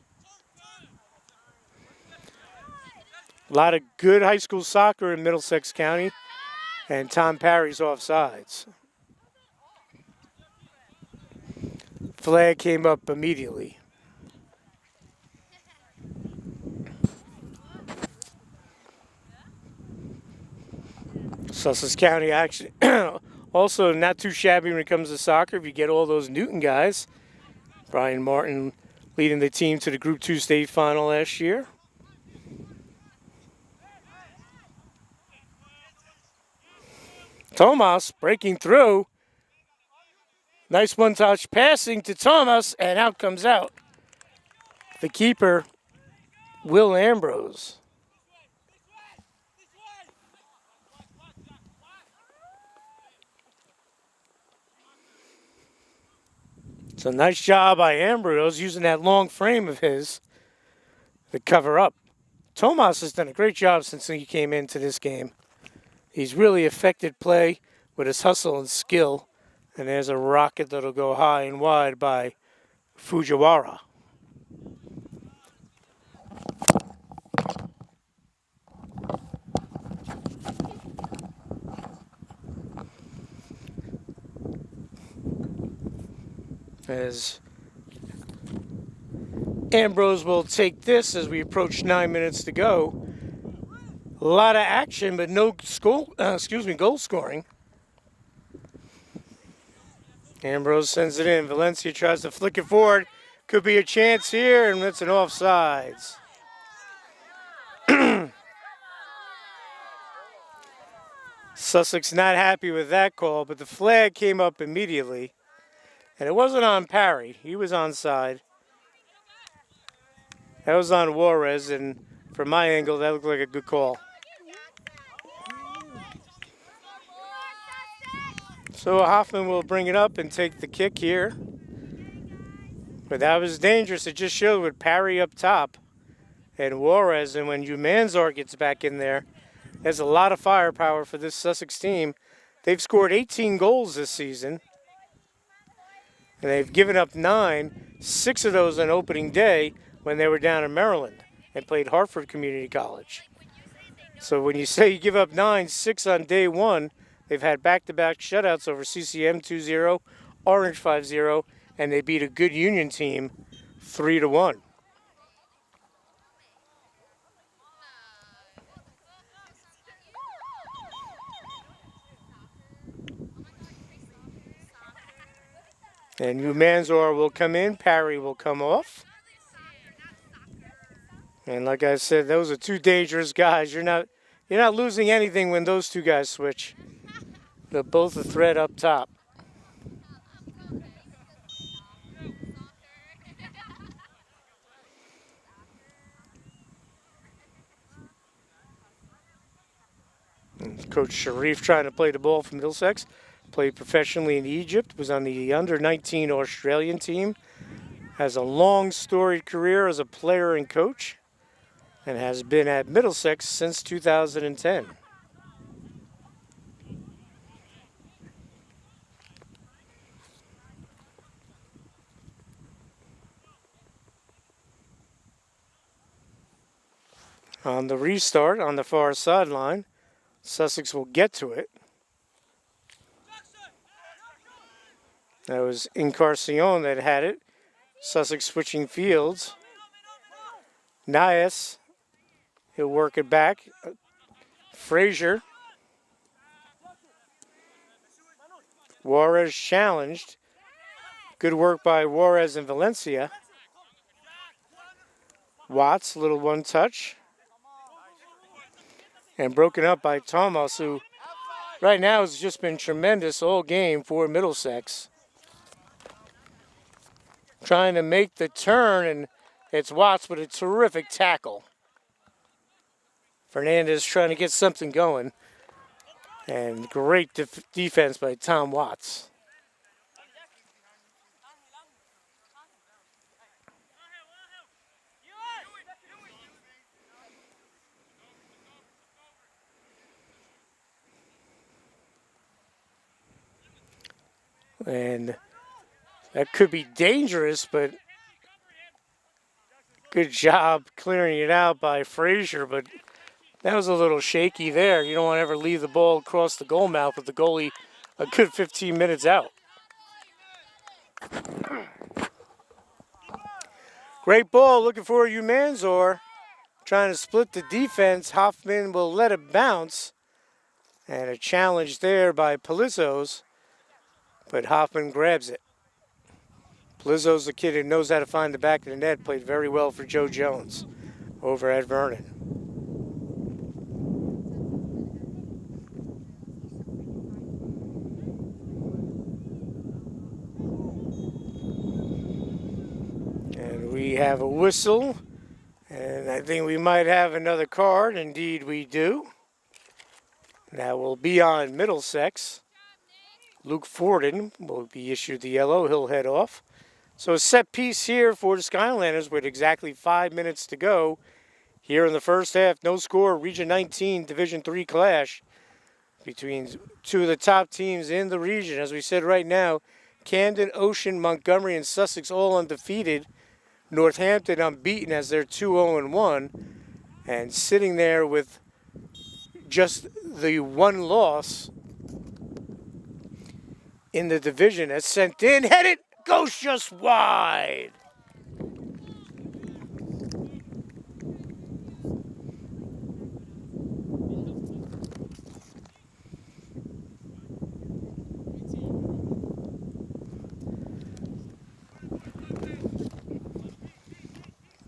A lot of good high school soccer in Middlesex County. And Tom Parry's offsides. Flag came up immediately. Sussex County actually also not too shabby when it comes to soccer. If you get all those Newton guys. Brian Martin leading the team to the Group 2 state final last year. Tomas breaking through. Nice one-touch passing to Thomas, and out comes out the keeper, Will Ambrose. So nice job by Ambrose using that long frame of his to cover up. Tomas has done a great job since he came into this game. He's really affected play with his hustle and skill. And there's a rocket that'll go high and wide by Fujiwara. As Ambrose will take this as we approach 9 minutes to go. A lot of action, but no goal scoring. Ambrose sends it in. Valencia tries to flick it forward. Could be a chance here, and it's an offsides. Sussex not happy with that call, but the flag came up immediately. And it wasn't on Parry. He was onside. That was on Juarez, and from my angle, that looked like a good call. So Hoffman will bring it up and take the kick here. But that was dangerous. It just showed with Parry up top and Juarez, and when Umanzor gets back in there, there's a lot of firepower for this Sussex team. They've scored 18 goals this season, and they've given up 9, 6 of those on opening day when they were down in Maryland and played Hartford Community College. So when you say you give up 9, 6 on day one, they've had back-to-back shutouts over CCM 2-0, Orange 5-0, and they beat a good Union team 3-1. And Umanzor will come in, Parry will come off. And like I said, those are two dangerous guys. You're not losing anything when those two guys switch. They're both a threat up top. And Coach Sharif trying to play the ball for Middlesex. Played professionally in Egypt, was on the under-19 Australian team. Has a long storied career as a player and coach, and has been at Middlesex since 2010. On the restart on the far sideline, Sussex will get to it. That was Encarnacion that had it. Sussex switching fields. Nias, he'll work it back. Frazier. Juarez challenged. Good work by Juarez and Valencia. Watts, little one touch. And broken up by Thomas, who right now has just been tremendous all game for Middlesex. Trying to make the turn, and it's Watts with a terrific tackle. Fernandez trying to get something going. And great defense by Tom Watts. And that could be dangerous, but good job clearing it out by Frazier, but that was a little shaky there. You don't want to ever leave the ball across the goal mouth with the goalie a good 15 minutes out. Great ball, looking for Umanzor. Trying to split the defense. Hoffman will let it bounce. And a challenge there by Palizzos, but Hoffman grabs it. Palizzo's the kid who knows how to find the back of the net, played very well for Joe Jones over at Vernon. And we have a whistle, and I think we might have another card. Indeed we do. That will be on Middlesex. Luke Forden will be issued the yellow. He'll head off. So a set piece here for the Skylanders with exactly 5 minutes to go. Here in the first half, no score, Region 19 Division III clash between two of the top teams in the region. As we said right now, Camden, Ocean, Montgomery, and Sussex all undefeated. Northampton unbeaten as they're 2-0-1. And sitting there with just the one loss in the division as sent in, headed, goes just wide.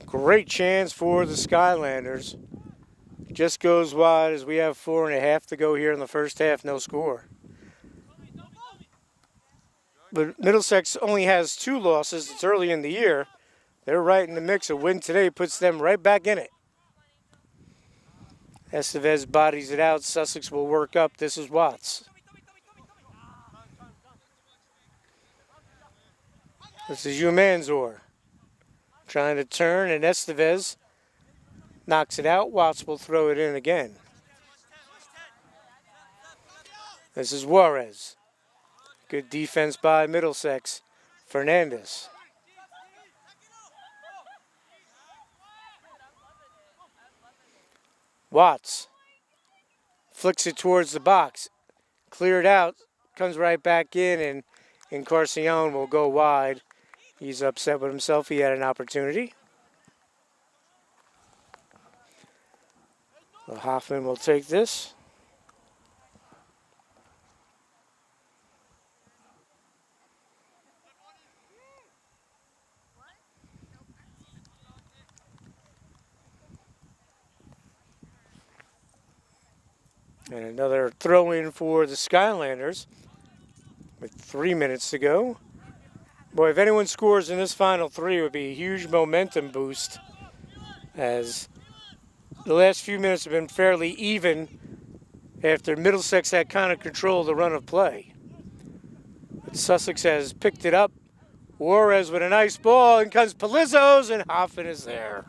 Great chance for the Skylanders. Just goes wide as we have 4.5 to go here in the first half, no score. But Middlesex only has 2 losses. It's early in the year. They're right in the mix. A win today puts them right back in it. Estevez bodies it out. Sussex will work up. This is Watts. This is Humanzor trying to turn, and Estevez knocks it out. Watts will throw it in again. This is Juarez. Good defense by Middlesex. Fernandez. Watts flicks it towards the box. Cleared out. Comes right back in, and Encarnacion will go wide. He's upset with himself. He had an opportunity. Well, Hoffman will take this. And another throw-in for the Skylanders with 3 minutes to go. Boy, if anyone scores in this final 3, it would be a huge momentum boost, as the last few minutes have been fairly even after Middlesex had kind of controlled the run of play. But Sussex has picked it up. Juarez with a nice ball, and comes Palizzos, and Hoffman is there.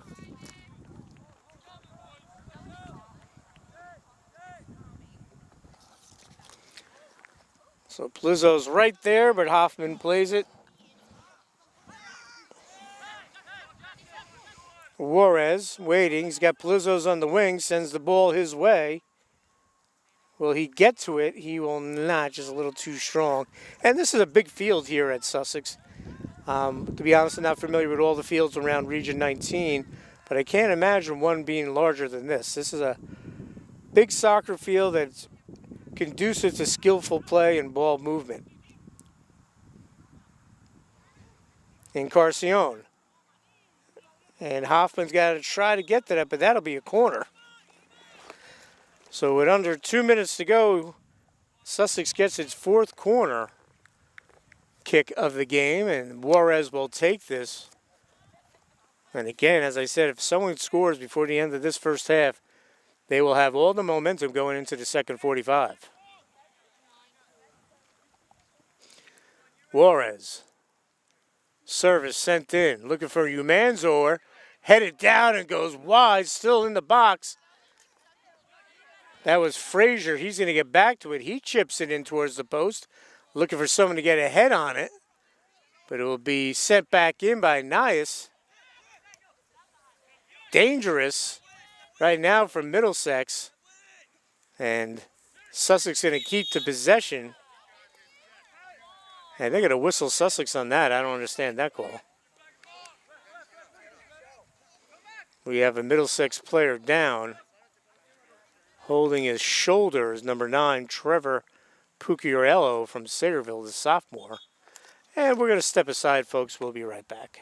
So Palizzo's right there, but Hoffman plays it. Juarez waiting. He's got Palizzo's on the wing, sends the ball his way. Will he get to it? He will not, just a little too strong. And this is a big field here at Sussex. To be honest, I'm not familiar with all the fields around Region 19, but I can't imagine one being larger than this. This is a big soccer field that's conducive to skillful play and ball movement. Encarnacion. And Hoffman's got to try to get to that, but that'll be a corner. So with under 2 minutes to go, Sussex gets its 4th corner kick of the game, and Juarez will take this. And again, as I said, if someone scores before the end of this first half, they will have all the momentum going into the second 45. Juarez. Service sent in. Looking for Humanzor. Headed down and goes wide. Still in the box. That was Frazier. He's going to get back to it. He chips it in towards the post. Looking for someone to get a head on it. But it will be sent back in by Nias. Dangerous right now from Middlesex. And Sussex going to keep the possession. And they're going to whistle Sussex on that. I don't understand that call. We have a Middlesex player down. Holding his shoulder is number 9, Trevor Pucciarello from Sayreville, the sophomore. And we're going to step aside, folks. We'll be right back.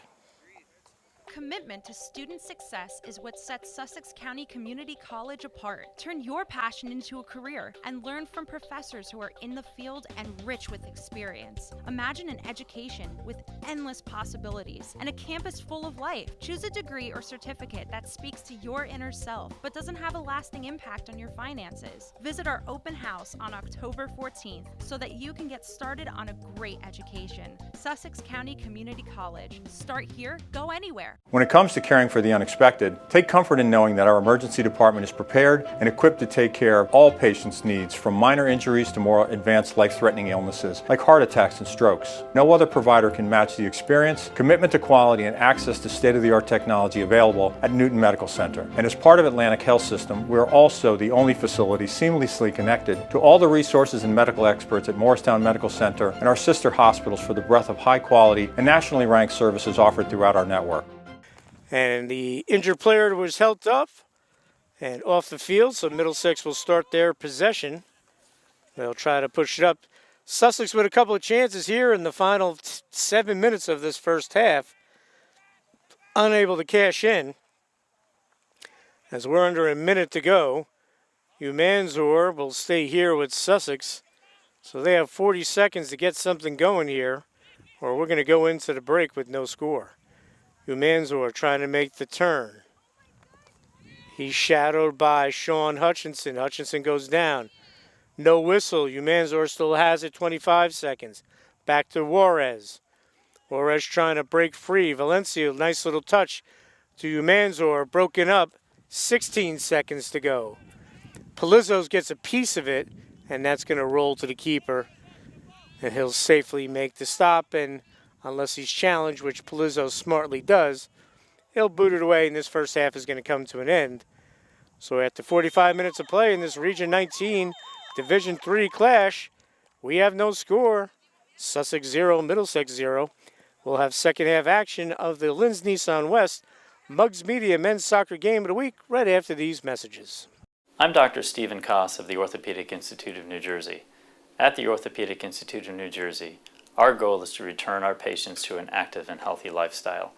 Commitment to student success is what sets Sussex County Community College apart. Turn your passion into a career and learn from professors who are in the field and rich with experience. Imagine an education with endless possibilities and a campus full of life. Choose a degree or certificate that speaks to your inner self but doesn't have a lasting impact on your finances. Visit our open house on October 14th so that you can get started on a great education. Sussex County Community College. Start here, go anywhere. When it comes to caring for the unexpected, take comfort in knowing that our emergency department is prepared and equipped to take care of all patients' needs, from minor injuries to more advanced life-threatening illnesses like heart attacks and strokes. No other provider can match the experience, commitment to quality, and access to state-of-the-art technology available at Newton Medical Center. And as part of Atlantic Health System, we are also the only facility seamlessly connected to all the resources and medical experts at Morristown Medical Center and our sister hospitals for the breadth of high-quality and nationally ranked services offered throughout our network. And the injured player was helped up and off the field, so Middlesex will start their possession. They'll try to push it up. Sussex with a couple of chances here in the final 7 minutes of this first half. Unable to cash in. As we're under a minute to go, Humansor will stay here with Sussex. So they have 40 seconds to get something going here, or we're going to go into the break with no score. Humansor trying to make the turn. He's shadowed by Sean Hutchinson. Hutchinson goes down. No whistle. Humansor still has it, 25 seconds. Back to Juarez. Juarez trying to break free. Valencia, nice little touch to Humansor. Broken up. 16 seconds to go. Palizos gets a piece of it, and that's going to roll to the keeper. And he'll safely make the stop, and unless he's challenged, which Palizos smartly does, he'll boot it away, and this first half is going to come to an end. So after 45 minutes of play in this Region 19 Division III clash, we have no score. Sussex 0, Middlesex 0. We'll have second half action of the Linz Nissan West Muggs Media Men's Soccer Game of the Week right after these messages. I'm Dr. Stephen Koss of the Orthopedic Institute of New Jersey. At the Orthopedic Institute of New Jersey, our goal is to return our patients to an active and healthy lifestyle.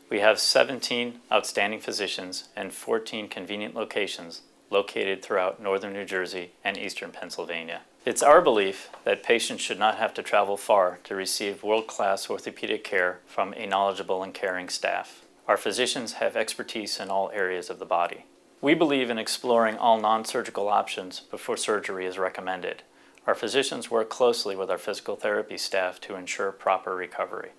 We have 17 outstanding physicians and 14 convenient locations located throughout northern New Jersey and eastern Pennsylvania. It's our belief that patients should not have to travel far to receive world-class orthopedic care from a knowledgeable and caring staff. Our physicians have expertise in all areas of the body. We believe in exploring all non-surgical options before surgery is recommended. Our physicians work closely with our physical therapy staff to ensure proper recovery.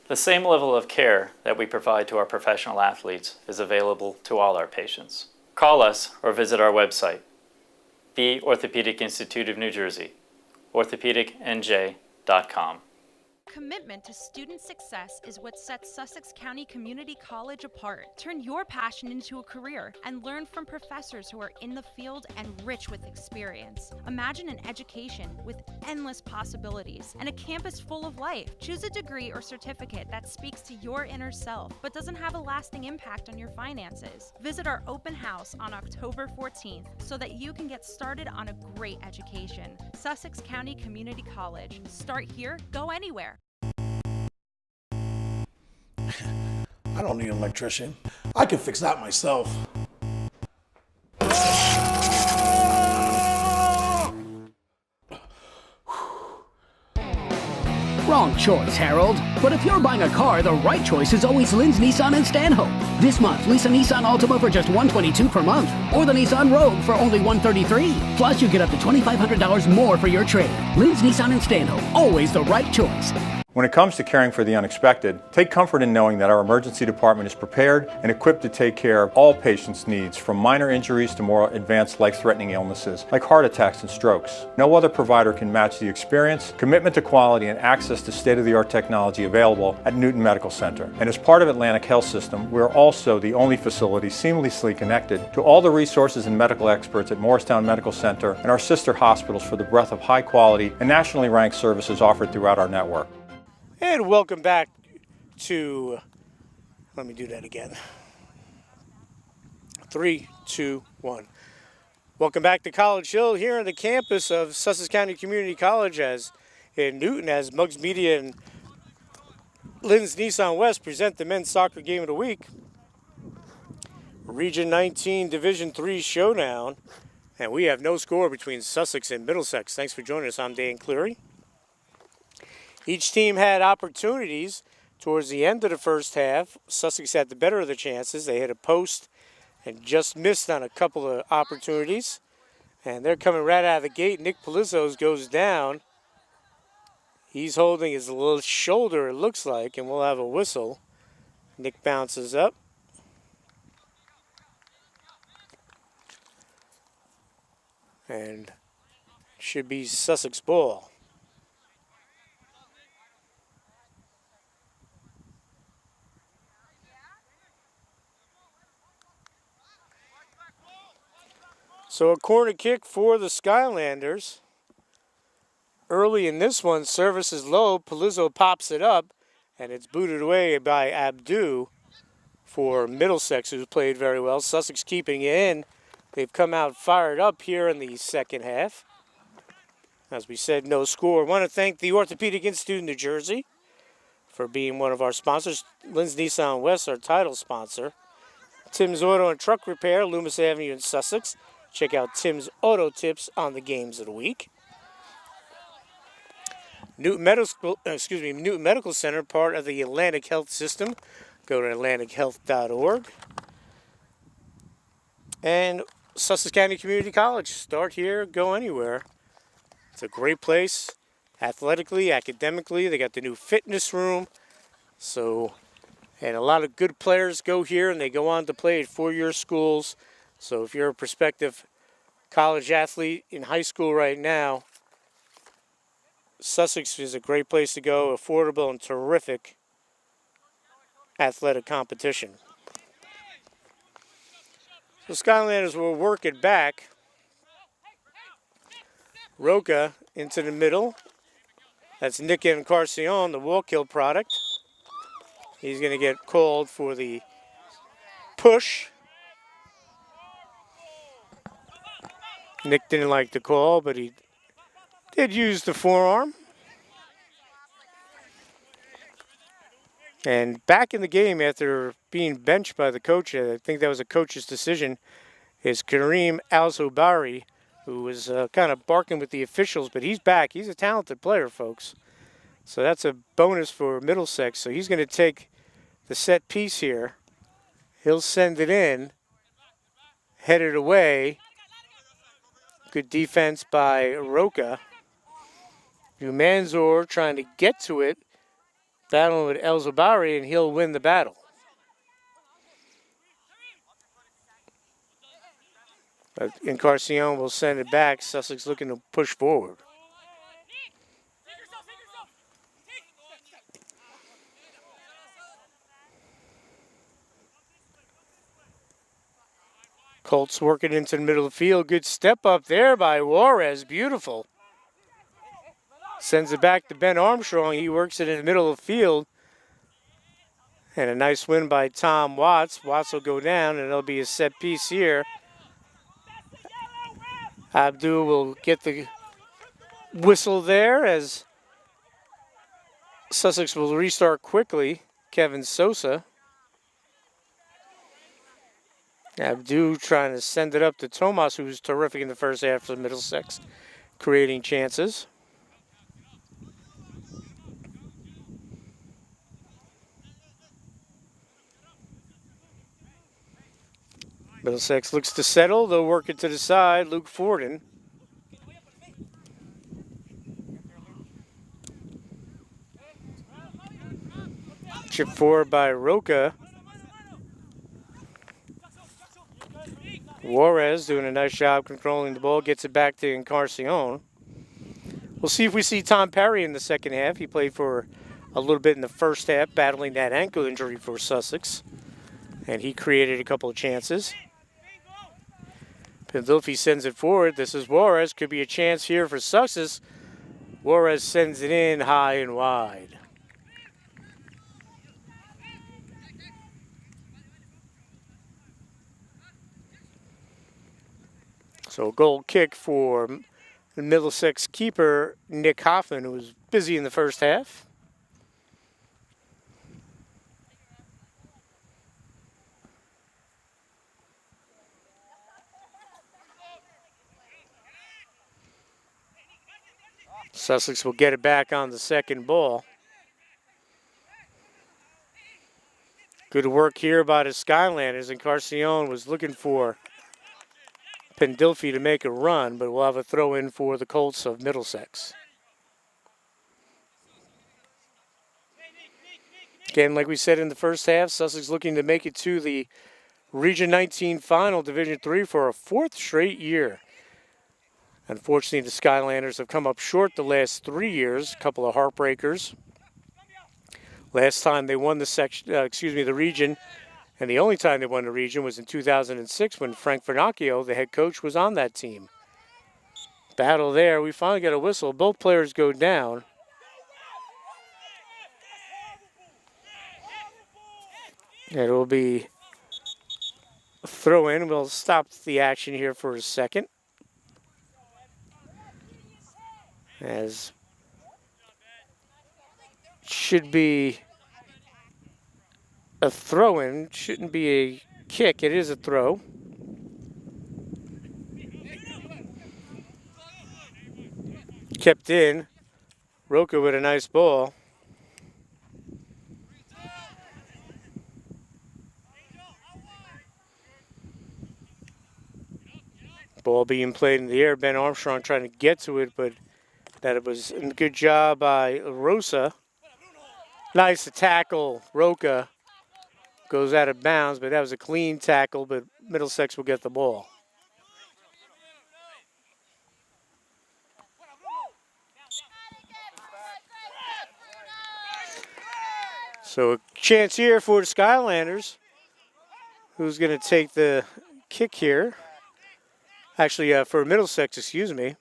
The same level of care that we provide to our professional athletes is available to all our patients. Call us or visit our website, the Orthopedic Institute of New Jersey, orthopedicnj.com. Commitment to student success is what sets Sussex County Community College apart. Turn your passion into a career and learn from professors who are in the field and rich with experience. Imagine an education with endless possibilities and a campus full of life. Choose a degree or certificate that speaks to your inner self but doesn't have a lasting impact on your finances. Visit our open house on October 14th so that you can get started on a great education. Sussex County Community College. Start here, go anywhere. I don't need an electrician. I can fix that myself. Wrong choice, Harold. But if you're buying a car, the right choice is always Linz Nissan in Stanhope. This month, lease a Nissan Altima for just $122 per month, or the Nissan Rogue for only $133. Plus, you get up to $2,500 more for your trade. Linz Nissan in Stanhope, always the right choice. When it comes to caring for the unexpected, take comfort in knowing that our emergency department is prepared and equipped to take care of all patients' needs, from minor injuries to more advanced life-threatening illnesses like heart attacks and strokes. No other provider can match the experience, commitment to quality, and access to state-of-the-art technology available at Newton Medical Center. And as part of Atlantic Health System, we are also the only facility seamlessly connected to all the resources and medical experts at Morristown Medical Center and our sister hospitals for the breadth of high-quality and nationally ranked services offered throughout our network. And welcome back to, let me do that again. 3, 2, 1. Welcome back to College Hill here on the campus of Sussex County Community College in Newton, as Muggs Media and Linz Nissan West present the men's soccer game of the week. Region 19 Division III showdown, and we have no score between Sussex and Middlesex. Thanks for joining us. I'm Dan Cleary. Each team had opportunities towards the end of the first half. Sussex had the better of the chances. They hit a post and just missed on a couple of opportunities. And they're coming right out of the gate. Nick Palizos goes down. He's holding his little shoulder, it looks like, and we'll have a whistle. Nick bounces up. And should be Sussex ball. So a corner kick for the Skylanders. Early in this one, service is low. Palizzo pops it up, and it's booted away by Abdu for Middlesex, who's played very well. Sussex keeping it in. They've come out fired up here in the second half. As we said, no score. I want to thank the Orthopedic Institute of New Jersey for being one of our sponsors. Linz Nissan West, our title sponsor. Tim's Auto and Truck Repair, Loomis Avenue in Sussex. Check out Tim's Auto Tips on the games of the week. Newton Medical Center, part of the Atlantic Health System. Go to atlantichealth.org. And Sussex County Community College. Start here, go anywhere. It's a great place, athletically, academically. They got the new fitness room. And a lot of good players go here, and they go on to play at four-year schools. So if you're a prospective college athlete in high school right now, Sussex is a great place to go, affordable and terrific athletic competition. So Skylanders will work it back. Roca into the middle. That's Nick Encarnacion, the Walkill product. He's going to get called for the push. Nick didn't like the call, but he did use the forearm. And back in the game after being benched by the coach, I think that was a coach's decision, is Kareem Al-Zubari, who was kind of barking with the officials, but he's back. He's a talented player, folks. So that's a bonus for Middlesex. So he's going to take the set piece here. He'll send it in, head it away. Good defense by Roca. Manzor trying to get to it, battling with El Zabari, and he'll win the battle. But Encarnacion will send it back. Sussex looking to push forward. Colts working into the middle of the field. Good step up there by Juarez. Beautiful. Sends it back to Ben Armstrong. He works it in the middle of the field. And a nice win by Tom Watts. Watts will go down, and it'll be a set piece here. Abdul will get the whistle there as Sussex will restart quickly. Kevin Sosa. Abdu trying to send it up to Tomas, who was terrific in the first half for Middlesex, creating chances. Middlesex looks to settle. They'll work it to the side. Luke Forden. Chip forward by Roca. Juarez doing a nice job controlling the ball. Gets it back to Encarnacion. We'll see if we see Tom Perry in the second half. He played for a little bit in the first half, battling that ankle injury for Sussex. And he created a couple of chances. Pandolfi sends it forward. This is Juarez. Could be a chance here for Sussex. Juarez sends it in high and wide. So a goal kick for the Middlesex keeper, Nick Hoffman, who was busy in the first half. Sussex will get it back on the second ball. Good work here by the Skylanders. Encarnacion was looking for Pandolfi to make a run, but we'll have a throw in for the Colts of Middlesex. Again, like we said in the first half, Sussex looking to make it to the Region 19 final, Division III, for a fourth straight year. Unfortunately, the Skylanders have come up short the last 3 years, a couple of heartbreakers. Last time they won the region, and the only time they won the region was in 2006 when Frank Vernacchio, the head coach, was on that team. Battle there. We finally get a whistle. Both players go down. It will be a throw-in. We'll stop the action here for a second. As should be a throw-in, shouldn't be a kick. It is a throw. Kept in. Roca with a nice ball. Ball being played in the air. Ben Armstrong trying to get to it, but that was a good job by Rosa. Nice tackle. Roca goes out of bounds, but that was a clean tackle, but Middlesex will get the ball. So a chance here for the Skylanders. Who's going to take the kick here? Actually, for Middlesex, excuse me.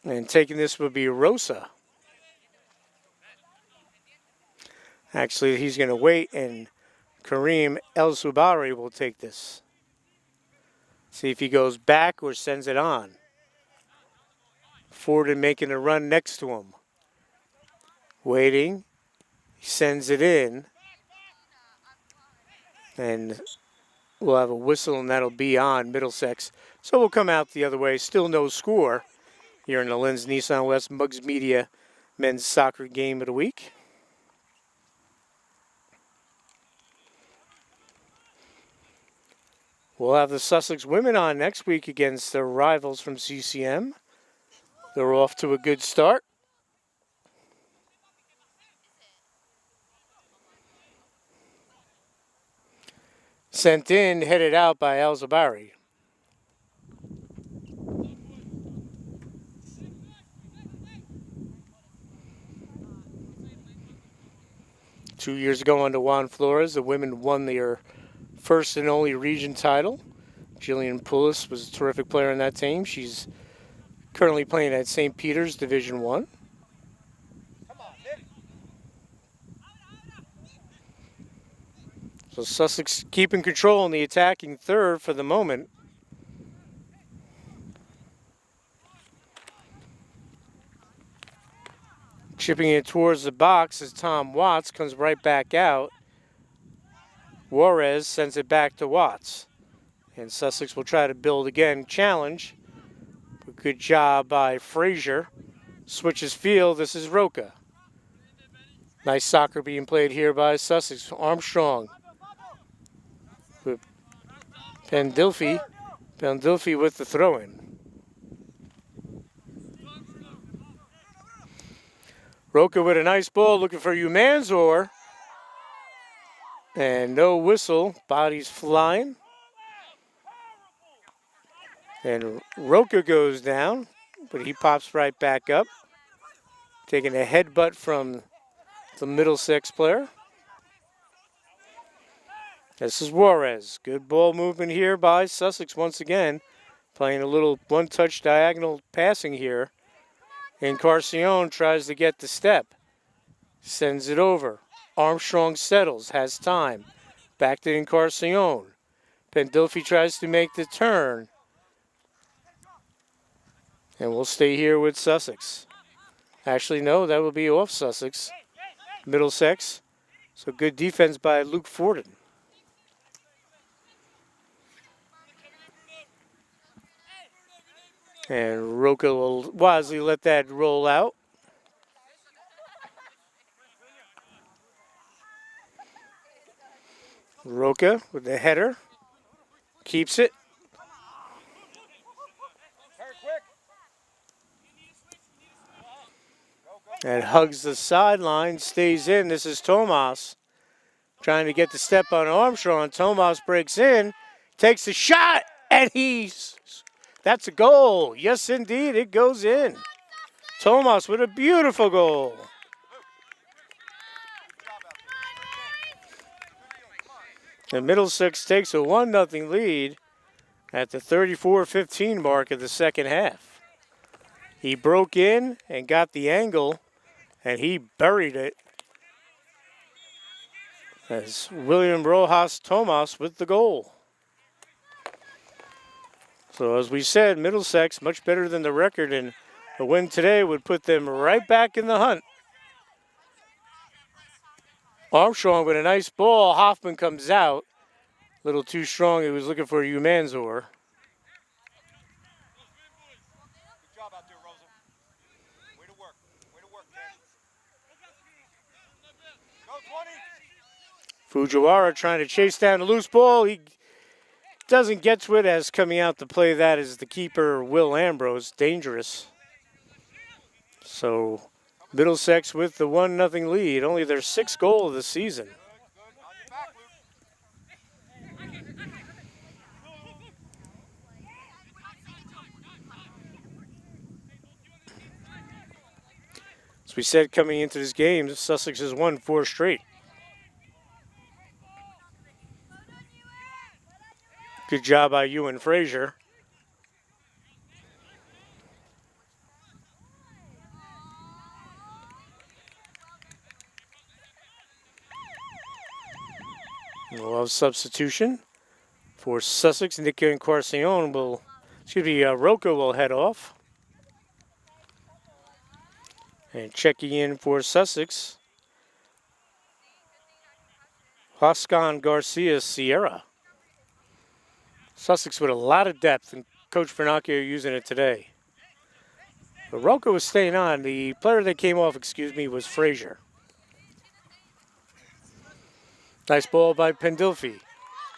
And taking this would be Rosa. Actually, he's going to wait, and Kareem El-Subari will take this. See if he goes back or sends it on. Forden making a run next to him. Waiting. He sends it in. And we'll have a whistle, and that'll be on Middlesex. So we'll come out the other way. Still no score here in the Linz Nissan West Mugs Media men's soccer game of the week. We'll have the Sussex women on next week against their rivals from CCM. They're off to a good start. Sent in, headed out by El-Zabari. Two years ago under Juan Flores, the women won their first and only region title. Jillian Poulos was a terrific player on that team. She's currently playing at St. Peter's Division I. So Sussex keeping control in the attacking third for the moment. Chipping it towards the box as Tom Watts comes right back out. Juarez sends it back to Watts. And Sussex will try to build again. Challenge. But good job by Frazier. Switches field. This is Roca. Nice soccer being played here by Sussex. Armstrong. With Pandilfi. Pandilfi with the throw-in. Roca with a nice ball looking for Umanzor. And no whistle. Body's flying. And Roca goes down, but he pops right back up. Taking a headbutt from the Middlesex player. This is Juarez. Good ball movement here by Sussex once again. Playing a little one-touch diagonal passing here. Encarnacion tries to get the step. Sends it over. Armstrong settles, has time. Back to Encarnacion. Pandilfi tries to make the turn. And we'll stay here with Sussex. Actually, no, that will be off Sussex. Middlesex. So good defense by Luke Forden. And Roca will wisely let that roll out. Roca with the header. Keeps it. And hugs the sideline, stays in. This is Tomas trying to get the step on Armstrong. Tomas breaks in, takes a shot, and that's a goal. Yes, indeed, it goes in. Tomas with a beautiful goal. And Middlesex takes a 1-0 lead at the 34-15 mark of the second half. He broke in and got the angle, and he buried it. As William Rojas Tomas with the goal. So as we said, Middlesex much better than the record, and a win today would put them right back in the hunt. Armstrong with a nice ball. Hoffman comes out. A little too strong. He was looking for Humanzor. Fujiwara trying to chase down the loose ball. He doesn't get to it, as coming out to play that is the keeper, Will Ambrose. Dangerous. So Middlesex with the 1-0 lead. Only their 6th goal of the season. As we said coming into this game, Sussex has won 4 straight. Good job by Ewan Frazier. We'll have substitution for Sussex. Nico Encarnacion will, Rocco will head off. And checking in for Sussex, Hoskan Garcia Sierra. Sussex with a lot of depth, and Coach Vernacchio using it today. But Rocco was staying on. The player that came off, was Frazier. Nice ball by Pendilfi.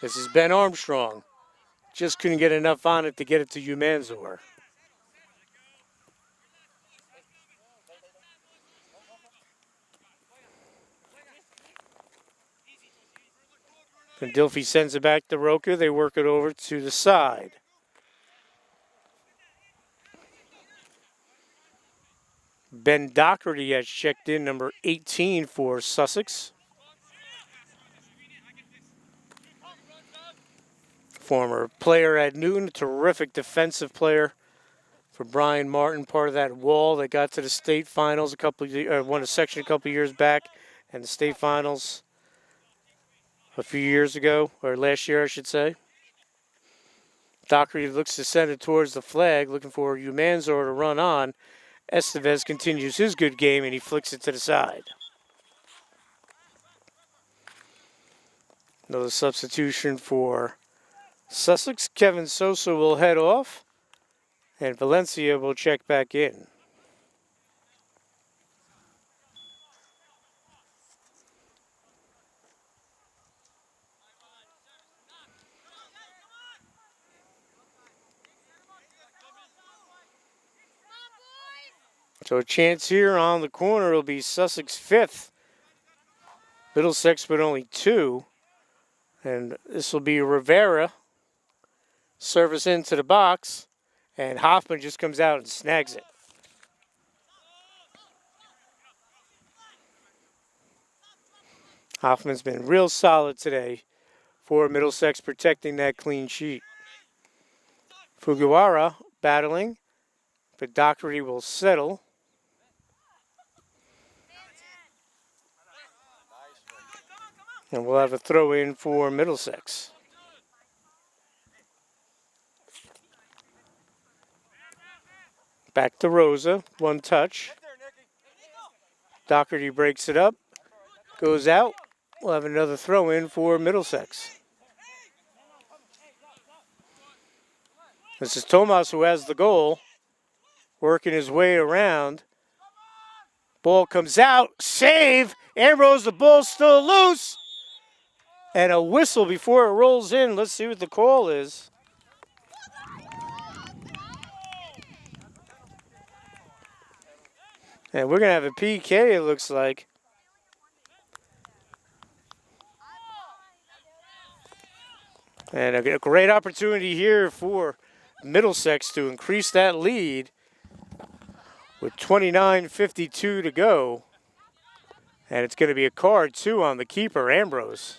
This is Ben Armstrong. Just couldn't get enough on it to get it to Humanzor. Pendilfi sends it back to Roca. They work it over to the side. Ben Doherty has checked in, number 18 for Sussex. Former player at Newton, terrific defensive player for Brian Martin, part of that wall that got to the state finals won a section a couple years back, and the state finals a few years ago, or last year I should say. Doherty looks to send it towards the flag, looking for Humanzor to run on. Estevez continues his good game, and he flicks it to the side. Another substitution for Sussex. Kevin Sosa will head off, and Valencia will check back in. So a chance here on the corner will be Sussex 5th. Middlesex with only 2. And this will be Rivera. Service into the box. And Hoffman just comes out and snags it. Hoffman's been real solid today for Middlesex, protecting that clean sheet. Fujiwara battling, but Doherty will settle. And we'll have a throw in for Middlesex. Back to Rosa, 1 touch. Doherty breaks it up, goes out. We'll have another throw in for Middlesex. This is Tomas who has the goal, working his way around. Ball comes out, save. Ambrose, the ball's still loose. And a whistle before it rolls in. Let's see what the call is. And we're going to have a PK, it looks like. And a great opportunity here for Middlesex to increase that lead with 29:52 to go. And it's going to be a card, too, on the keeper, Ambrose.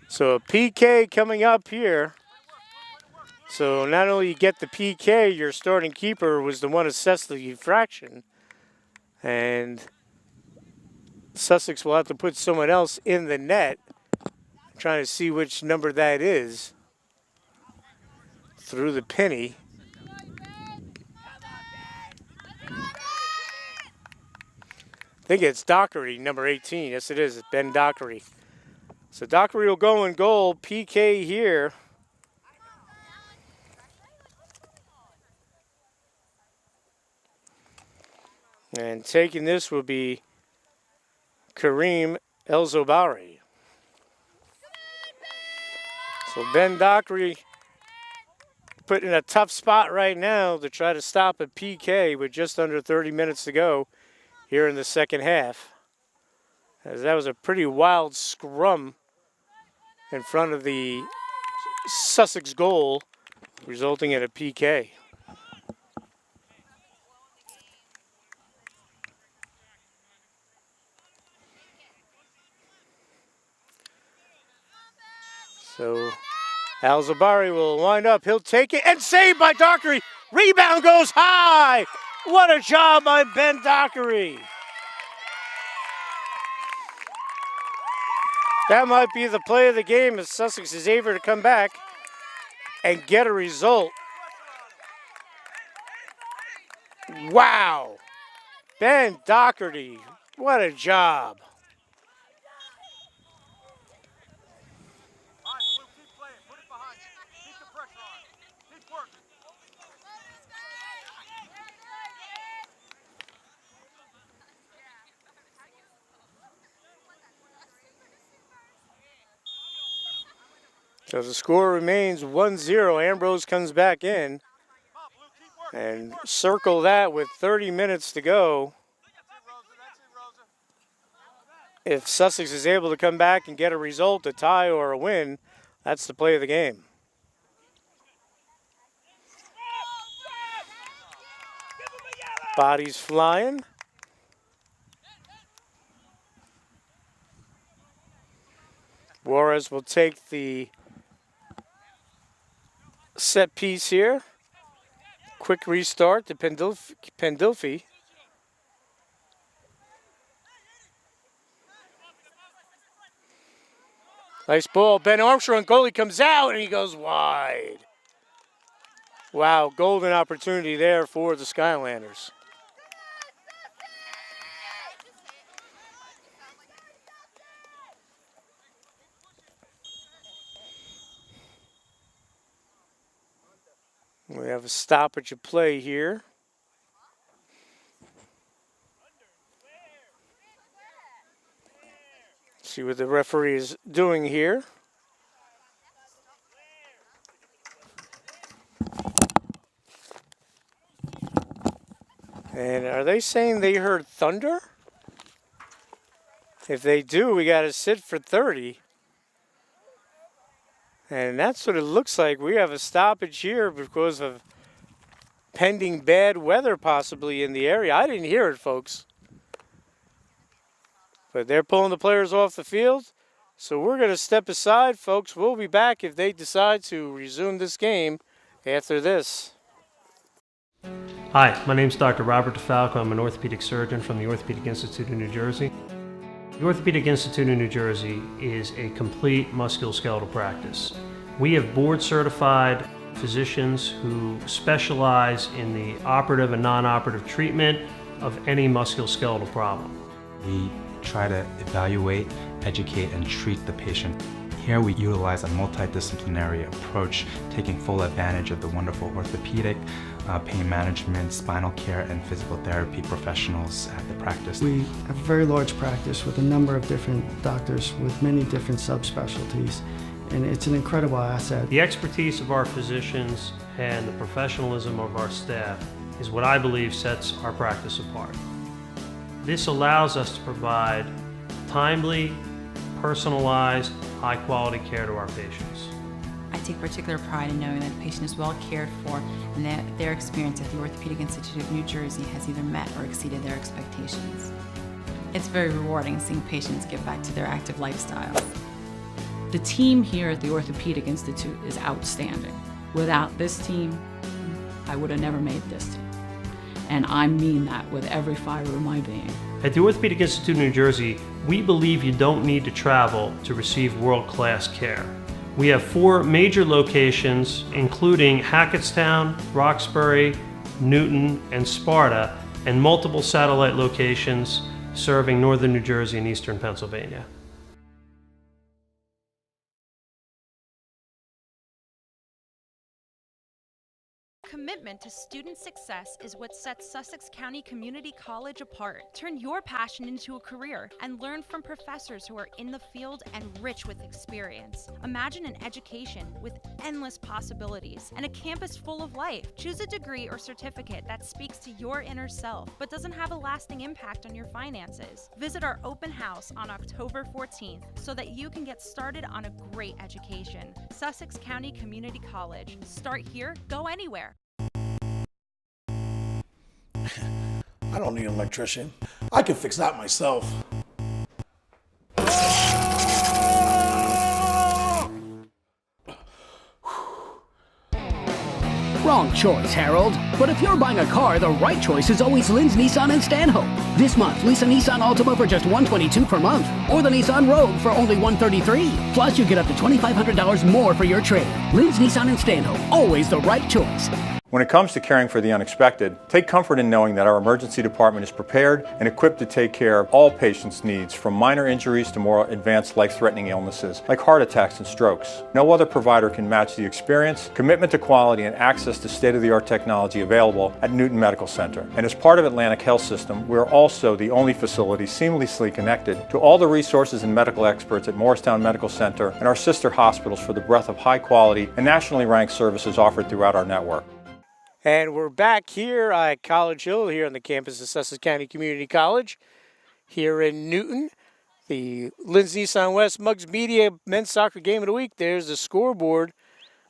So a PK coming up here. So not only you get the PK, your starting keeper was the one assessed the infraction. And Sussex will have to put someone else in the net. Trying to see which number that is. Through the penny. I think it's Doherty, number 18. Yes, it is. It's Ben Doherty. So Dockery will go in goal. PK here. And taking this will be Kareem El-Zobari. So Ben Dockery put in a tough spot right now to try to stop a PK with just under 30 minutes to go here in the second half. As that was a pretty wild scrum in front of the Sussex goal, resulting in a PK. So Al-Zabari will wind up. He'll take it and saved by Dockery. Rebound goes high. What a job by Ben Dockery. That might be the play of the game if Sussex is able to come back and get a result. Wow. Ben Dockery, what a job. So the score remains 1-0. Ambrose comes back in. And circle that with 30 minutes to go. If Sussex is able to come back and get a result, a tie or a win, that's the play of the game. Bodies flying. Juarez will take the set piece here. Quick restart to Pendilfi. Nice ball. Ben Armstrong, goalie comes out and he goes wide. Wow, golden opportunity there for the Skylanders. We have a stoppage of play here. See what the referee is doing here. And are they saying they heard thunder? If they do, we got to sit for 30. And that's what it looks like. We have a stoppage here because of pending bad weather possibly in the area. I didn't hear it, folks. But they're pulling the players off the field. So we're going to step aside, folks. We'll be back if they decide to resume this game after this. Hi, my name is Dr. Robert DeFalco. I'm an orthopedic surgeon from the Orthopedic Institute of New Jersey. The Orthopedic Institute of New Jersey is a complete musculoskeletal practice. We have board-certified physicians who specialize in the operative and non-operative treatment of any musculoskeletal problem. We try to evaluate, educate, and treat the patient. Here we utilize a multidisciplinary approach, taking full advantage of the wonderful orthopedic, pain management, spinal care, and physical therapy professionals at the practice. We have a very large practice with a number of different doctors with many different subspecialties, and it's an incredible asset. The expertise of our physicians and the professionalism of our staff is what I believe sets our practice apart. This allows us to provide timely, personalized, high-quality care to our patients. I take particular pride in knowing that the patient is well cared for and that their experience at the Orthopedic Institute of New Jersey has either met or exceeded their expectations. It's very rewarding seeing patients get back to their active lifestyles. The team here at the Orthopedic Institute is outstanding. Without this team, I would have never made this team. And I mean that with every fiber of my being. At the Orthopedic Institute of New Jersey, we believe you don't need to travel to receive world-class care. We have 4 major locations, including Hackettstown, Roxbury, Newton, and Sparta, and multiple satellite locations serving northern New Jersey and eastern Pennsylvania. commitment to student success is what sets Sussex County Community College apart. Turn your passion into a career and learn from professors who are in the field and rich with experience. Imagine an education with endless possibilities and a campus full of life. Choose a degree or certificate that speaks to your inner self but doesn't have a lasting impact on your finances. Visit our open house on October 14th so that you can get started on a great education. Sussex County Community College. Start here, go anywhere. I don't need an electrician. I can fix that myself. Wrong choice, Harold. But if you're buying a car, the right choice is always Lynn's Nissan in Stanhope. This month, lease a Nissan Altima for just $122 per month, or the Nissan Rogue for only $133. Plus, you get up to $2,500 more for your trade. Lynn's Nissan in Stanhope, always the right choice. When it comes to caring for the unexpected, take comfort in knowing that our emergency department is prepared and equipped to take care of all patients' needs, from minor injuries to more advanced life-threatening illnesses like heart attacks and strokes. No other provider can match the experience, commitment to quality, and access to state-of-the-art technology available at Newton Medical Center. And as part of Atlantic Health System, we're also the only facility seamlessly connected to all the resources and medical experts at Morristown Medical Center and our sister hospitals for the breadth of high-quality and nationally ranked services offered throughout our network. And we're back here at College Hill, here on the campus of Sussex County Community College, here in Newton. The Lynn's Nissan West Muggs Media Men's Soccer Game of the Week. There's the scoreboard.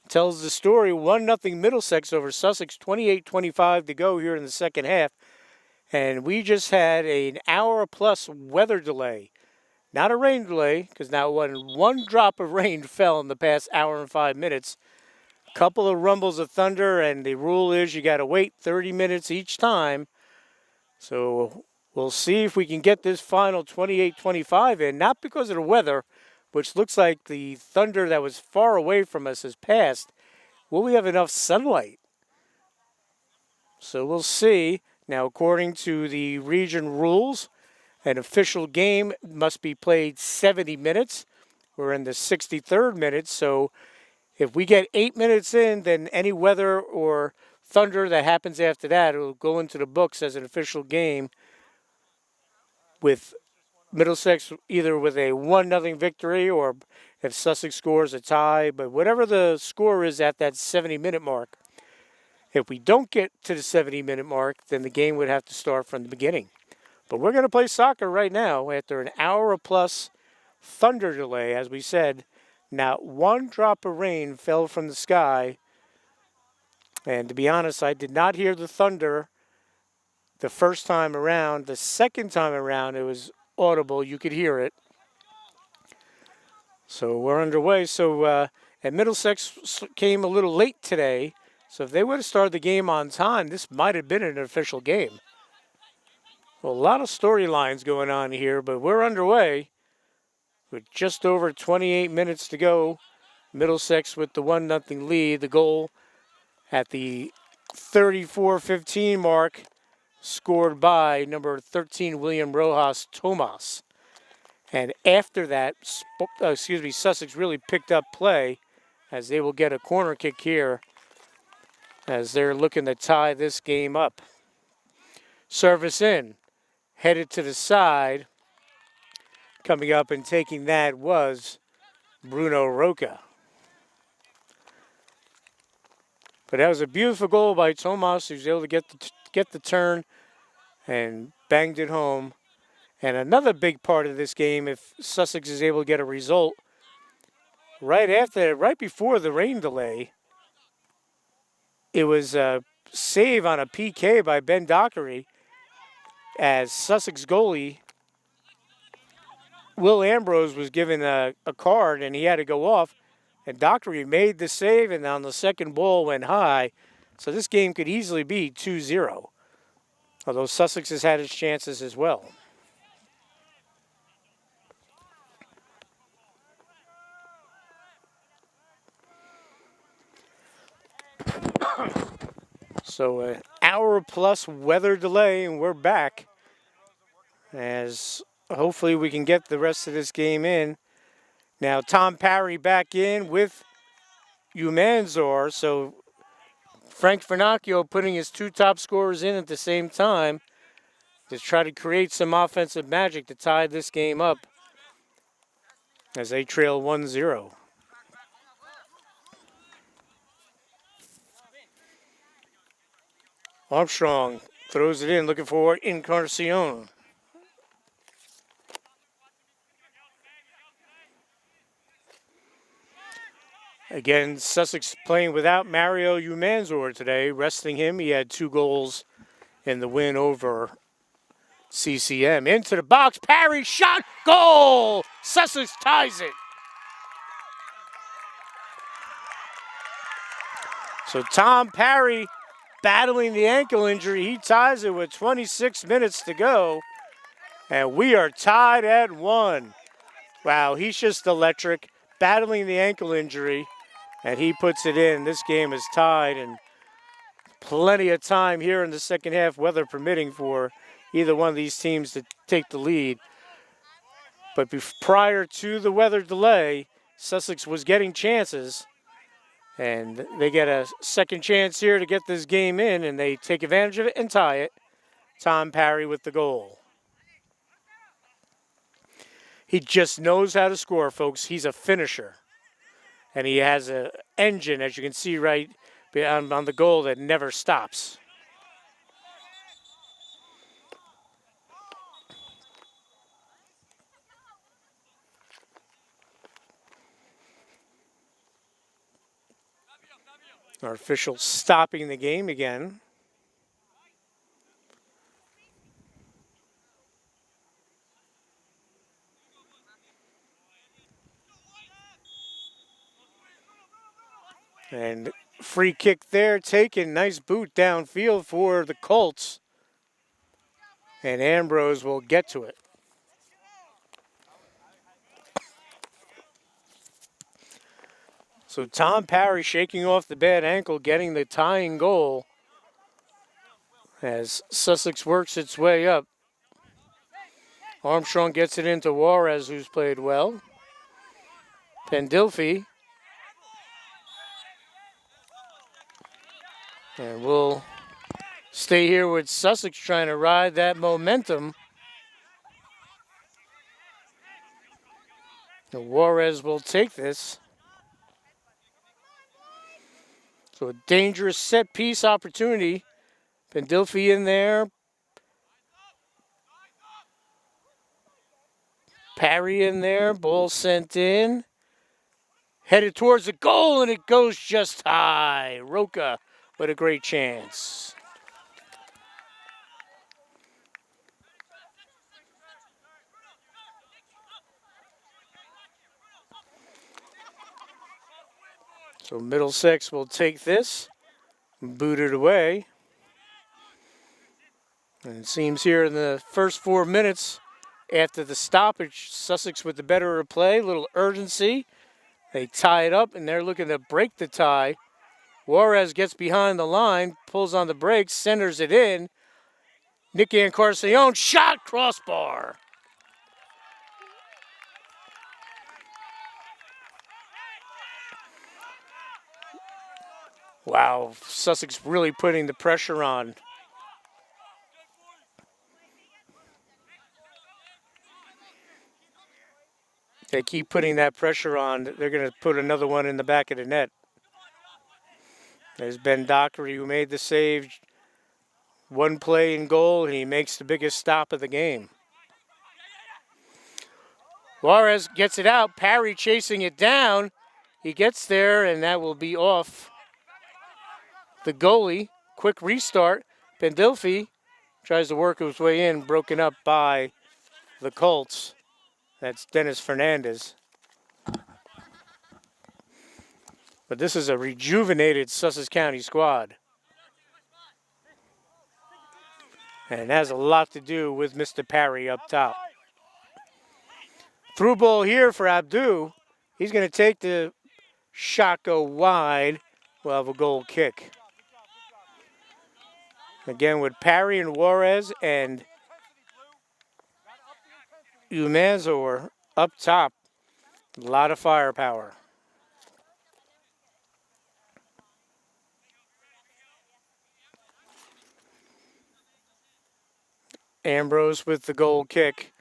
Tells the story, 1-0 Middlesex over Sussex, 28-25 to go here in the second half. And we just had an hour-plus weather delay. Not a rain delay, because not one drop of rain fell in the past hour and 5 minutes. Couple of rumbles of thunder, and the rule is you got to wait 30 minutes each time. So we'll see if we can get this final 28-25 in, not because of the weather, which looks like the thunder that was far away from us has passed. Will we have enough sunlight? So we'll see. Now, according to the region rules, an official game must be played 70 minutes. We're in the 63rd minute, so if we get 8 minutes in, then any weather or thunder that happens after that will go into the books as an official game, with Middlesex either with a 1-0 victory, or if Sussex scores a tie. But whatever the score is at that 70-minute mark, if we don't get to the 70-minute mark, then the game would have to start from the beginning. But we're going to play soccer right now after an hour-plus thunder delay, as we said. Not one drop of rain fell from the sky. And to be honest, I did not hear the thunder the first time around. The second time around, it was audible. You could hear it. So we're underway. So and Middlesex came a little late today. So if they would have started the game on time, this might have been an official game. Well, a lot of storylines going on here, but we're underway. With just over 28 minutes to go, Middlesex with the 1-0 lead. The goal at the 34-15 mark, scored by number 13, William Rojas Tomas. And after that, Sussex really picked up play, as they will get a corner kick here as they're looking to tie this game up. Service in, headed to the side. Coming up and taking that was Bruno Roca. But that was a beautiful goal by Tomas, who was able to get the turn and banged it home. And another big part of this game, if Sussex is able to get a result, right before the rain delay, it was a save on a PK by Ben Dockery, as Sussex goalie Will Ambrose was given a card and he had to go off, and Dockery made the save, and on the second ball went high. So this game could easily be 2-0, although Sussex has had its chances as well. So an hour-plus weather delay, and we're back, as hopefully we can get the rest of this game in. Now Tom Parry back in with Umanzor, so Frank Vernacchio putting his two top scorers in at the same time to try to create some offensive magic to tie this game up as they trail 1-0. Armstrong throws it in, looking for Encarnacion. Again, Sussex playing without Mario Umanzor today, resting him. He had 2 goals in the win over CCM. Into the box, parry, shot, goal! Sussex ties it. So Tom Parry battling the ankle injury. He ties it with 26 minutes to go. And we are tied at 1. Wow, he's just electric, battling the ankle injury. And he puts it in. This game is tied, and plenty of time here in the second half, weather permitting, for either one of these teams to take the lead. But prior to the weather delay, Sussex was getting chances, and they get a second chance here to get this game in, and they take advantage of it and tie it. Tom Parry with the goal. He just knows how to score, folks. He's a finisher. And he has an engine, as you can see right on the goal, that never stops. Our official stopping the game again. And free kick there taken. Nice boot downfield for the Colts. And Ambrose will get to it. So Tom Parry shaking off the bad ankle, getting the tying goal as Sussex works its way up. Armstrong gets it into Juarez, who's played well. Pandilfi. And we'll stay here with Sussex trying to ride that momentum. And Juarez will take this. So a dangerous set piece opportunity. Pandilfi in there. Parry in there. Ball sent in. Headed towards the goal, and it goes just high. Roca with a great chance. So Middlesex will take this, boot it away. And it seems here in the first 4 minutes after the stoppage, Sussex with the better of play, a little urgency. They tie it up, and they're looking to break the tie. Juarez gets behind the line, pulls on the brakes, centers it in. Nicky Encarnacion, shot, crossbar. Wow, Sussex really putting the pressure on. They keep putting that pressure on. They're going to put another one in the back of the net. There's Ben Dockery, who made the save. One play in goal, and he makes the biggest stop of the game. Juarez gets it out. Parry chasing it down. He gets there, and that will be off the goalie. Quick restart. Pandilfi tries to work his way in, broken up by the Colts. That's Dennis Fernandez. But this is a rejuvenated Sussex County squad. And it has a lot to do with Mr. Parry up top. Through ball here for Abdu. He's going to take the shot, go wide. We'll have a goal kick. Again with Parry and Juarez and Umanzor up top. A lot of firepower. Ambrose with the goal kick.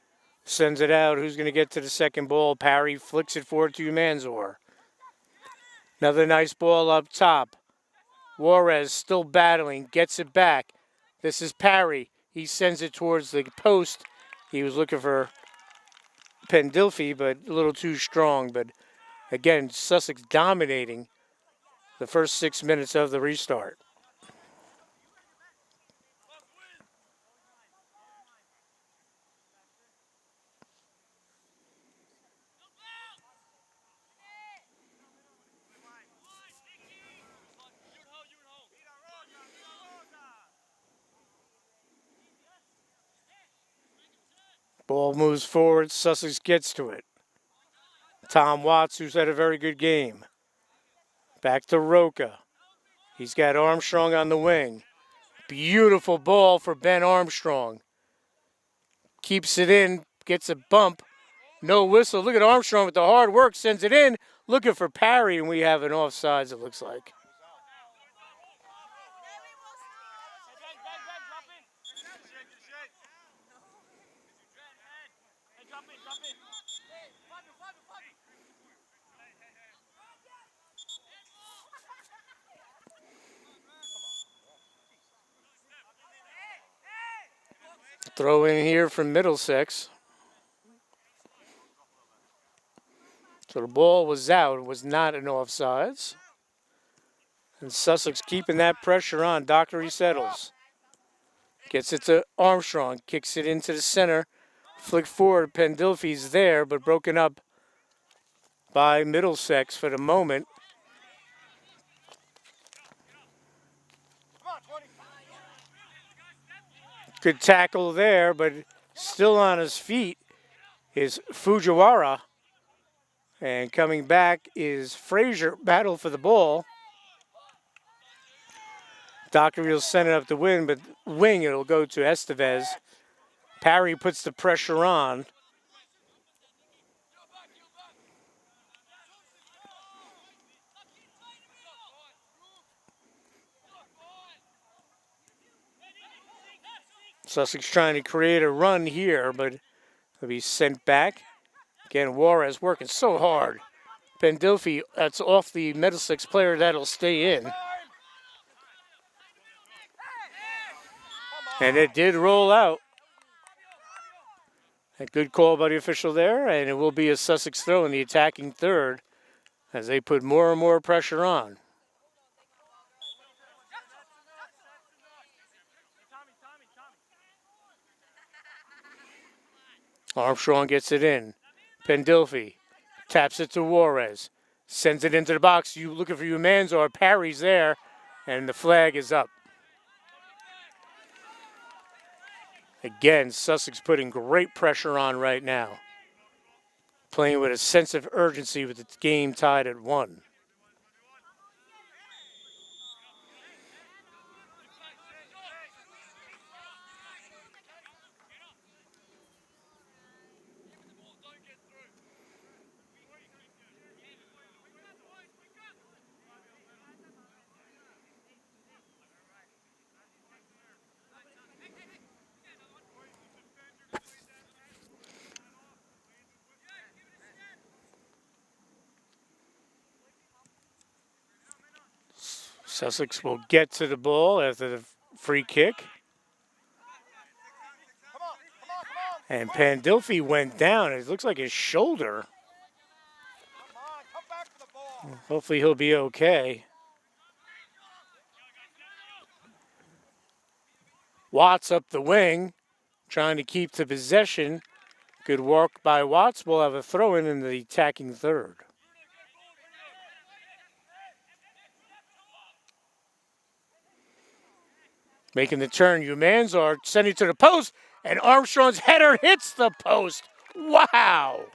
Sends it out. Who's going to get to the second ball? Parry flicks it forward to Manzor. Another nice ball up top. Juarez still battling. Gets it back. This is Parry. He sends it towards the post. He was looking for Pendilfi, but a little too strong. But again, Sussex dominating the first 6 minutes of the restart. Ball moves forward. Sussex gets to it. Tom Watts, who's had a very good game. Back to Roca. He's got Armstrong on the wing. Beautiful ball for Ben Armstrong. Keeps it in, gets a bump. No whistle. Look at Armstrong with the hard work, sends it in. Looking for Parry, and we have an offsides, it looks like. Throw in here from Middlesex. So the ball was out. It was not an offsides. And Sussex keeping that pressure on. Dockery settles. Gets it to Armstrong. Kicks it into the center. Flick forward. Pendilfi's there, but broken up by Middlesex for the moment. Good tackle there, but still on his feet is Fujiwara. And coming back is Frazier. Battle for the ball. Dockery will send it up the wing, but it'll go to Estevez. Parry puts the pressure on. Sussex trying to create a run here, but it'll be sent back. Again, Juarez working so hard. Pendilfi, that's off the Middlesex player, that'll stay in. And it did roll out. A good call by the official there, and it will be a Sussex throw in the attacking third as they put more and more pressure on. Armstrong gets it in. Pendilfi taps it to Juarez. Sends it into the box. You looking for your Manzor. Parry's there, and the flag is up. Again, Sussex putting great pressure on right now. Playing with a sense of urgency with the game tied at 1. Sussex will get to the ball after the free kick. And Pandilfi went down. It looks like his shoulder. Hopefully he'll be okay. Watts up the wing, trying to keep the possession. Good work by Watts. We'll have a throw-in in the attacking third. Making the turn, Manzor sending it to the post, and Armstrong's header hits the post. Wow!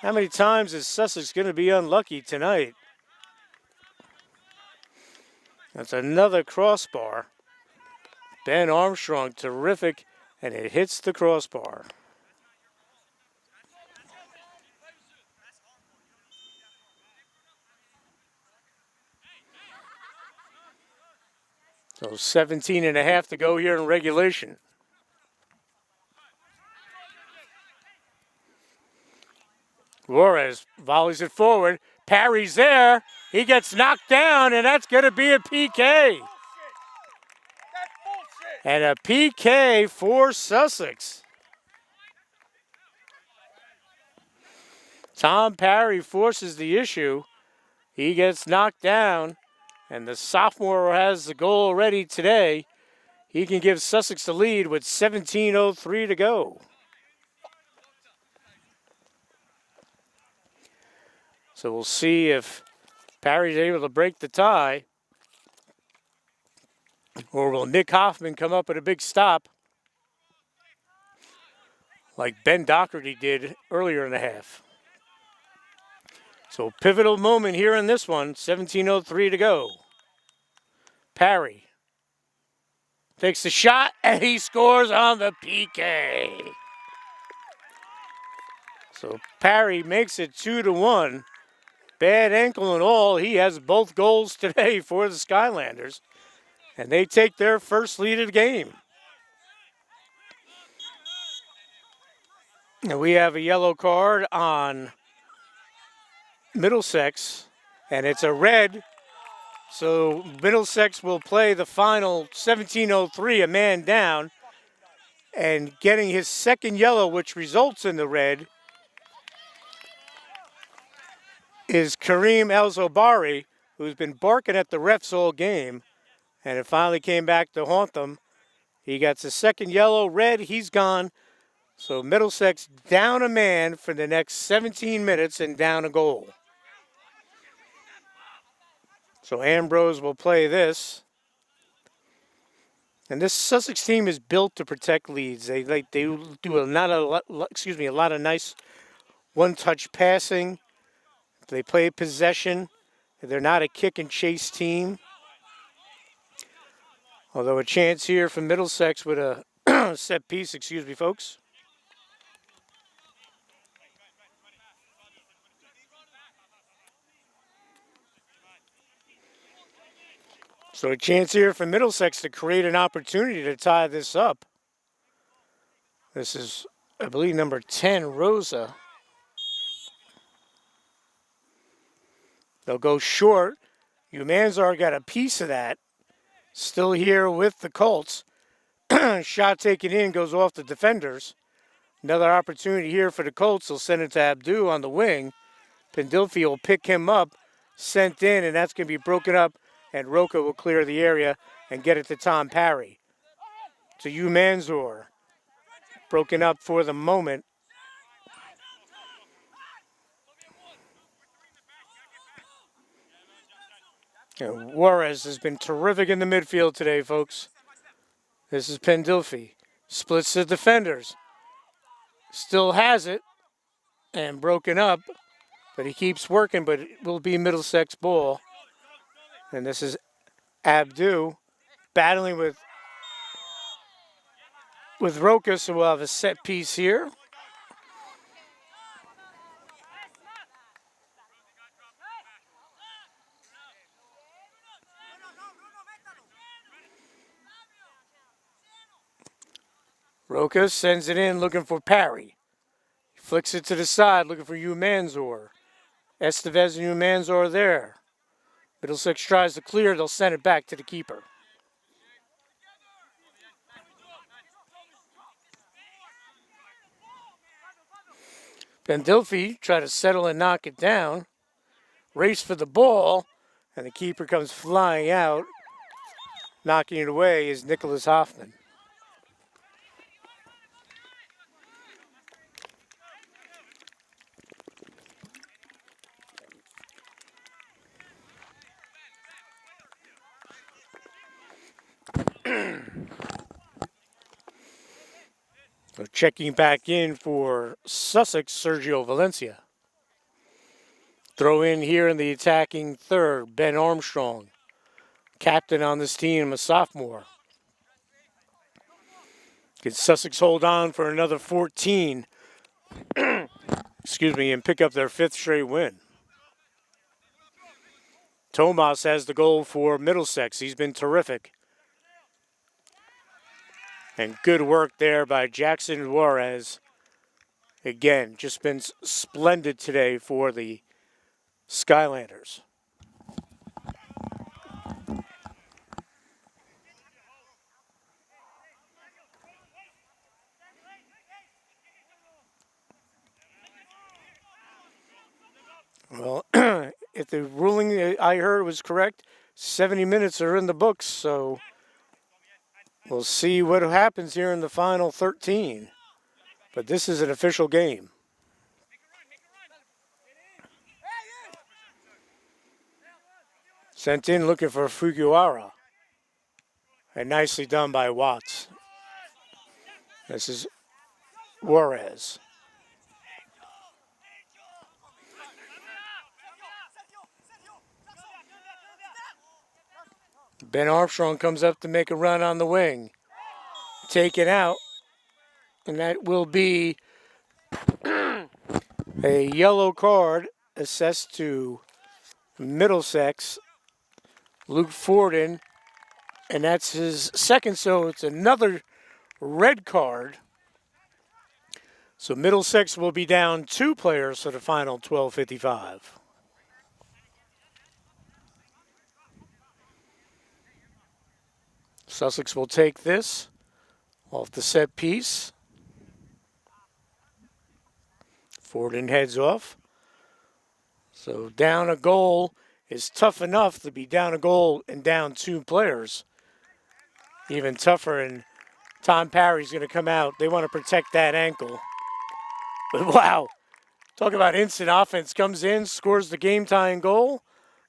How many times is Sussex going to be unlucky tonight? That's another crossbar. Ben Armstrong, terrific, and it hits the crossbar. So 17 and a half to go here in regulation. Juarez volleys it forward. Parry's there. He gets knocked down, and that's going to be a PK. And a PK for Sussex. Tom Parry forces the issue. He gets knocked down, and the sophomore has the goal already today. He can give Sussex the lead with 17:03 to go. So we'll see if Parry's able to break the tie, or will Nick Hoffman come up with a big stop like Ben Doherty did earlier in the half. So pivotal moment here in this one, 17:03 to go. Parry takes the shot, and he scores on the PK. So Parry makes it 2-1. Bad ankle and all, he has both goals today for the Skylanders, and they take their first lead of the game. And we have a yellow card on Middlesex, and it's a red. So Middlesex will play the final 17:03, a man down, and getting his second yellow, which results in the red, is Kareem El-Zobari, who's been barking at the refs all game, and it finally came back to haunt them. He got his second yellow, red, he's gone. So Middlesex down a man for the next 17 minutes and down a goal. So Ambrose will play this. And this Sussex team is built to protect leads. They do a lot of nice one-touch passing. They play possession. They're not a kick and chase team. Although a chance here for Middlesex with a set piece, excuse me, folks. So a chance here for Middlesex to create an opportunity to tie this up. This is, I believe, number 10, Rosa. They'll go short. Umanzar got a piece of that. Still here with the Colts. Shot taken in, goes off the defenders. Another opportunity here for the Colts. They'll send it to Abdu on the wing. Pendilfi will pick him up, sent in, and that's going to be broken up, and Roca will clear the area and get it to Tom Parry. To Umanzar. Broken up for the moment. And Juarez has been terrific in the midfield today, folks. This is Pendilfi. Splits the defenders. Still has it. And broken up. But he keeps working, but it will be Middlesex ball. And this is Abdu battling with Roca, so we'll have a set piece here. Roca sends it in looking for Parry. He flicks it to the side looking for Umanzar. Estevez and Umanzar there. Middlesex tries to clear, they'll send it back to the keeper. Pendilfi try to settle and knock it down. Race for the ball, and the keeper comes flying out. Knocking it away is Nicholas Hoffman. So checking back in for Sussex, Sergio Valencia. Throw in here in the attacking third, Ben Armstrong. Captain on this team, a sophomore. Can Sussex hold on for another 14, excuse me, and pick up their 5th straight win? Tomas has the goal for Middlesex. He's been terrific. And good work there by Jackson Juarez. Again, just been splendid today for the Skylanders. Well, if the ruling I heard was correct, 70 minutes are in the books, so we'll see what happens here in the final 13. But this is an official game. Sent in looking for Fujiwara. And nicely done by Watts. This is Juarez. Ben Armstrong comes up to make a run on the wing. Taken out. And that will be a yellow card assessed to Middlesex. Luke Forden. And that's his second, so it's another red card. So Middlesex will be down 2 players for the final 12:55. Sussex will take this off the set piece. Forden heads off. So down a goal is tough enough to be down a goal and down 2 players. Even tougher, and Tom Parry's going to come out. They want to protect that ankle. But wow, talk about instant offense. Comes in, scores the game-tying goal,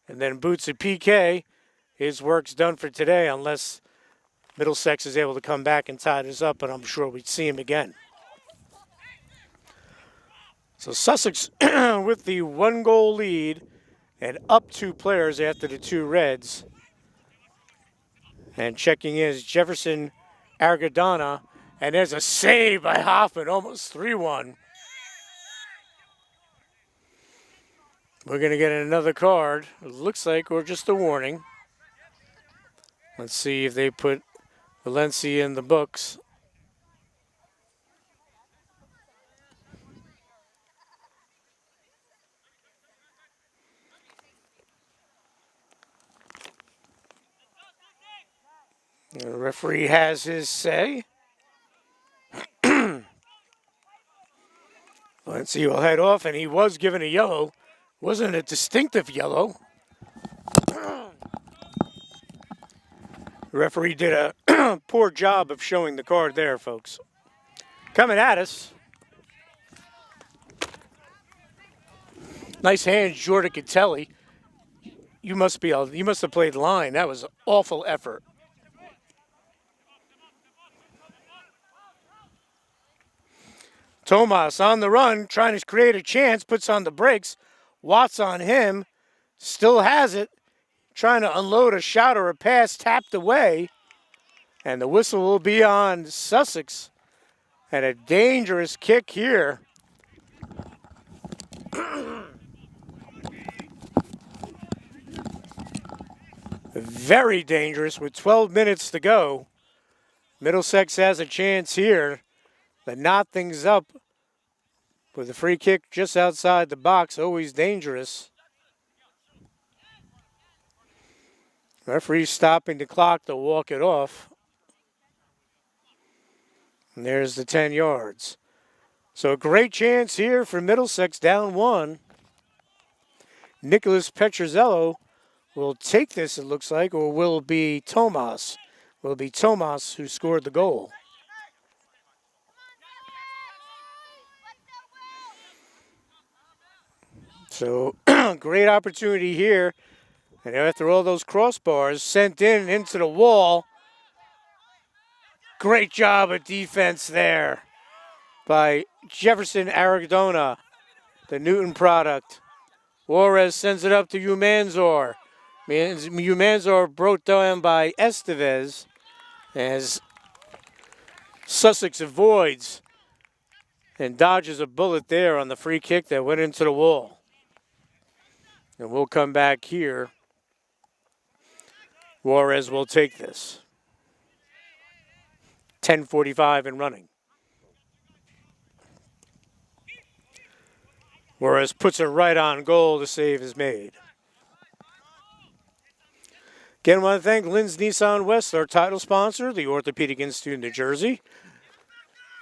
and then boots a PK. His work's done for today unless Middlesex is able to come back and tie this up, and I'm sure we'd see him again. So Sussex with the 1-goal lead and up 2 players after the 2 Reds. And checking in is Jefferson Argadona, and there's a save by Hoffman, almost 3-1. We're going to get another card. It looks like, or just a warning. Let's see if they put Valencia in the books. The referee has his say. Valencia will head off, and he was given a yellow. Wasn't a distinctive yellow. The referee did a poor job of showing the card there, folks. Coming at us. Nice hands, Jordan Catelli. You must have played line. That was an awful effort. Tomas on the run, trying to create a chance, puts on the brakes. Watts on him, still has it, trying to unload a shot or a pass, tapped away. And the whistle will be on Sussex. And a dangerous kick here. Very dangerous with 12 minutes to go. Middlesex has a chance here to knot things up with a free kick just outside the box, always dangerous. Referee stopping the clock to walk it off. And there's the 10 yards. So a great chance here for Middlesex, down 1. Nicholas Petrozello will take this, it looks like, or will it be Tomas? Will it be Tomas who scored the goal? So, great opportunity here. And after all those crossbars sent into the wall. Great job of defense there by Jefferson Aragona, the Newton product. Juarez sends it up to Umanzor. Umanzor brought down by Estevez as Sussex avoids and dodges a bullet there on the free kick that went into the wall. And we'll come back here. Juarez will take this. 10:45 and running. Whereas puts it right on goal, the save is made. Again, I want to thank Lynn's Nissan West, our title sponsor, the Orthopedic Institute of New Jersey,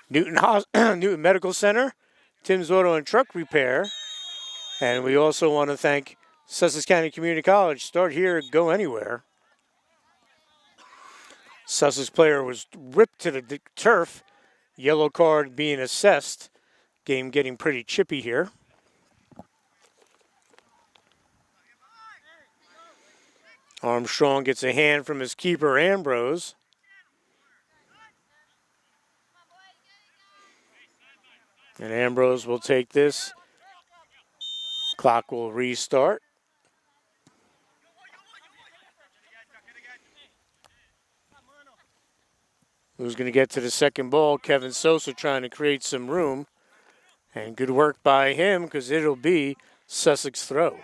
Newton Medical Center, Tim's Auto and Truck Repair, and we also want to thank Sussex County Community College. Start here, go anywhere. Sussex player was ripped to the turf. Yellow card being assessed. Game getting pretty chippy here. Armstrong gets a hand from his keeper, Ambrose. And Ambrose will take this. Clock will restart. Who's going to get to the second ball? Kevin Sosa trying to create some room. And good work by him because it'll be Sussex throw.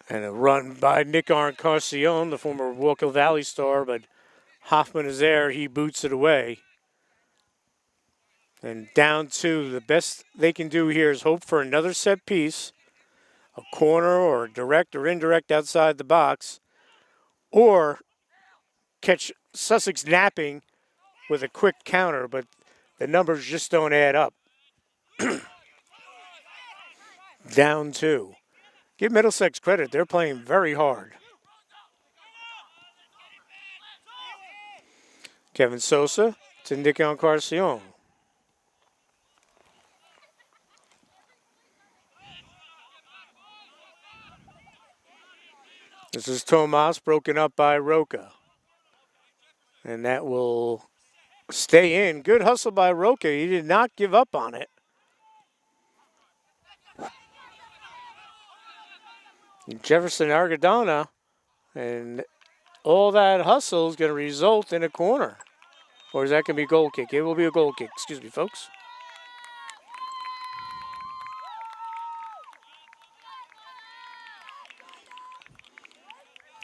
And a run by Nick Encarnacion, the former Walker Valley star, but Hoffman is there. He boots it away. And down to the best they can do here is hope for another set piece, a corner or direct or indirect outside the box, or catch Sussex napping with a quick counter, but the numbers just don't add up. Down 2. Give Middlesex credit. They're playing very hard. Kevin Sosa to Nick Encarnacion. This is Tomas broken up by Roca. And that will stay in. Good hustle by Roca. He did not give up on it. Jefferson Argadona, and all that hustle is going to result in a corner. Or is that going to be a goal kick? It will be a goal kick. Excuse me, folks.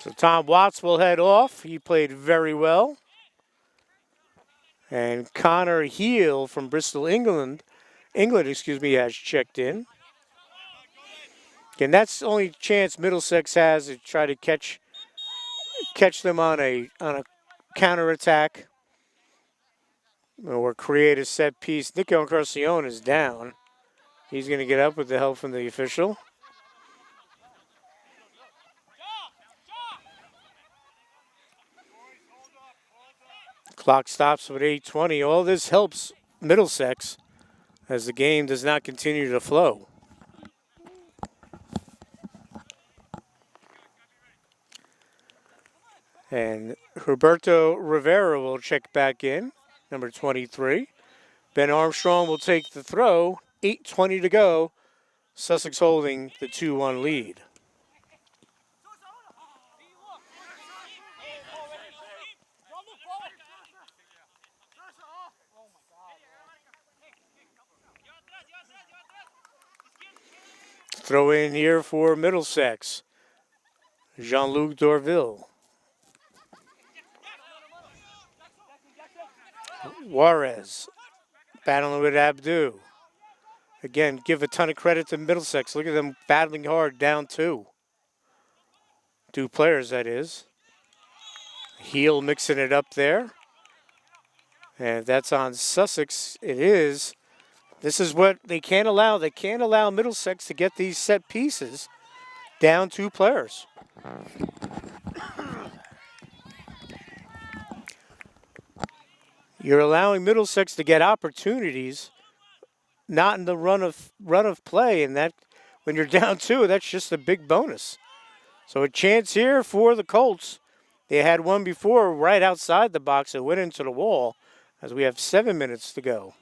So Tom Watts will head off. He played very well. And Connor Heel from Bristol, England, has checked in. And that's the only chance Middlesex has to try to catch them on a counterattack or create a set piece. Nick Encarnacion is down. He's going to get up with the help from the official. Clock stops with 8:20. All this helps Middlesex as the game does not continue to flow. And Roberto Rivera will check back in, number 23. Ben Armstrong will take the throw. 8:20 to go. Sussex holding the 2-1 lead. Throw in here for Middlesex. Jean-Luc Dorville. Juarez battling with Abdu. Again, give a ton of credit to Middlesex. Look at them battling hard, down 2. 2 players, that is. Heel mixing it up there. And that's on Sussex. It is. This is what they can't allow. They can't allow Middlesex to get these set pieces down 2 players. You're allowing Middlesex to get opportunities, not in the run of play, and that when you're down 2, that's just a big bonus. So a chance here for the Colts. They had one before right outside the box. It went into the wall as we have 7 minutes to go.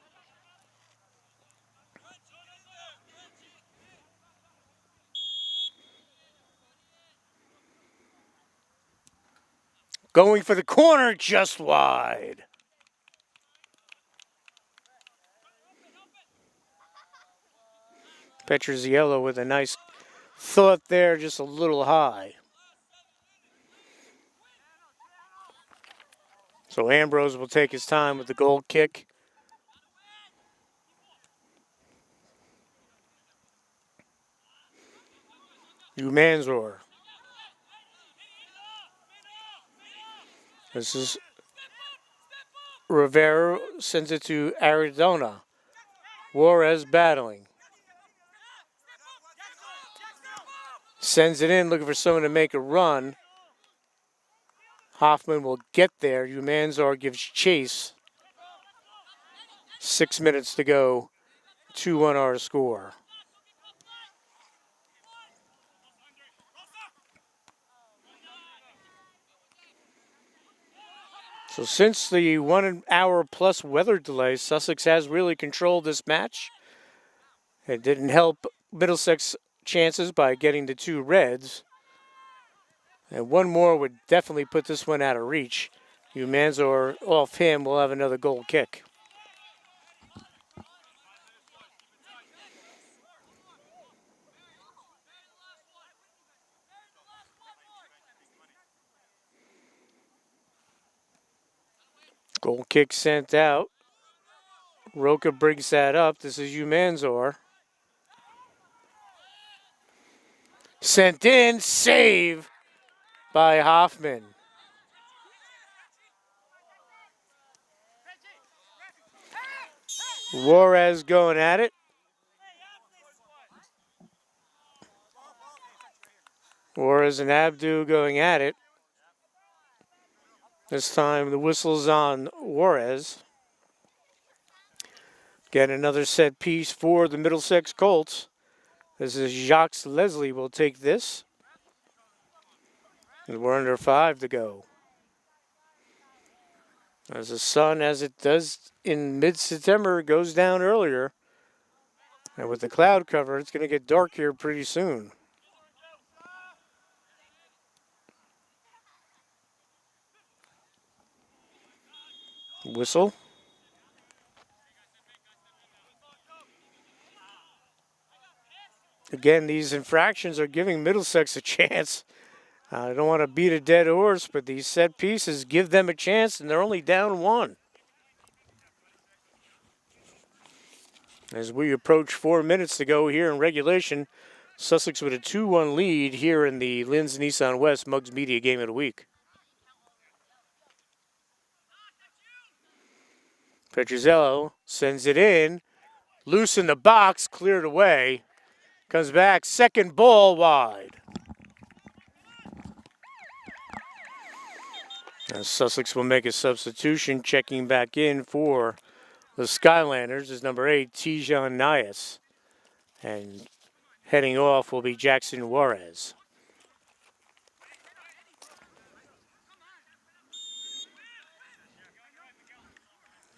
Going for the corner, just wide. Petroziello with a nice thought there, just a little high. So Ambrose will take his time with the goal kick. Umanzor. This is Rivera, sends it to Arizona. Juarez battling. Sends it in, looking for someone to make a run. Hoffman will get there. Umanzor gives chase. 6 minutes to go. 2-1 our score. So since the 1 hour plus weather delay, Sussex has really controlled this match. It didn't help Middlesex chances by getting the 2 reds. And one more would definitely put this one out of reach. Umanzor off him will have another goal kick. Goal kick sent out. Roca brings that up. This is Umanzor. Sent in, save by Hoffman. Juarez going at it. Juarez and Abdu going at it. This time the whistle's on Juarez. Get another set piece for the Middlesex Colts. This is Jacques Leslie will take this. And we're under 5 to go. As the sun, as it does in mid-September, goes down earlier. And with the cloud cover, it's going to get dark here pretty soon. Whistle. Again, these infractions are giving Middlesex a chance. I don't want to beat a dead horse, but these set pieces give them a chance, and they're only down 1. As we approach 4 minutes to go here in regulation, Sussex with a 2-1 lead here in the Linz Nissan West Muggs Media Game of the Week. Petrozello sends it in. Loose in the box, cleared away. Comes back, second ball wide. Now Sussex will make a substitution, checking back in for the Skylanders is number 8, Tijan Nias. And heading off will be Jackson Juarez.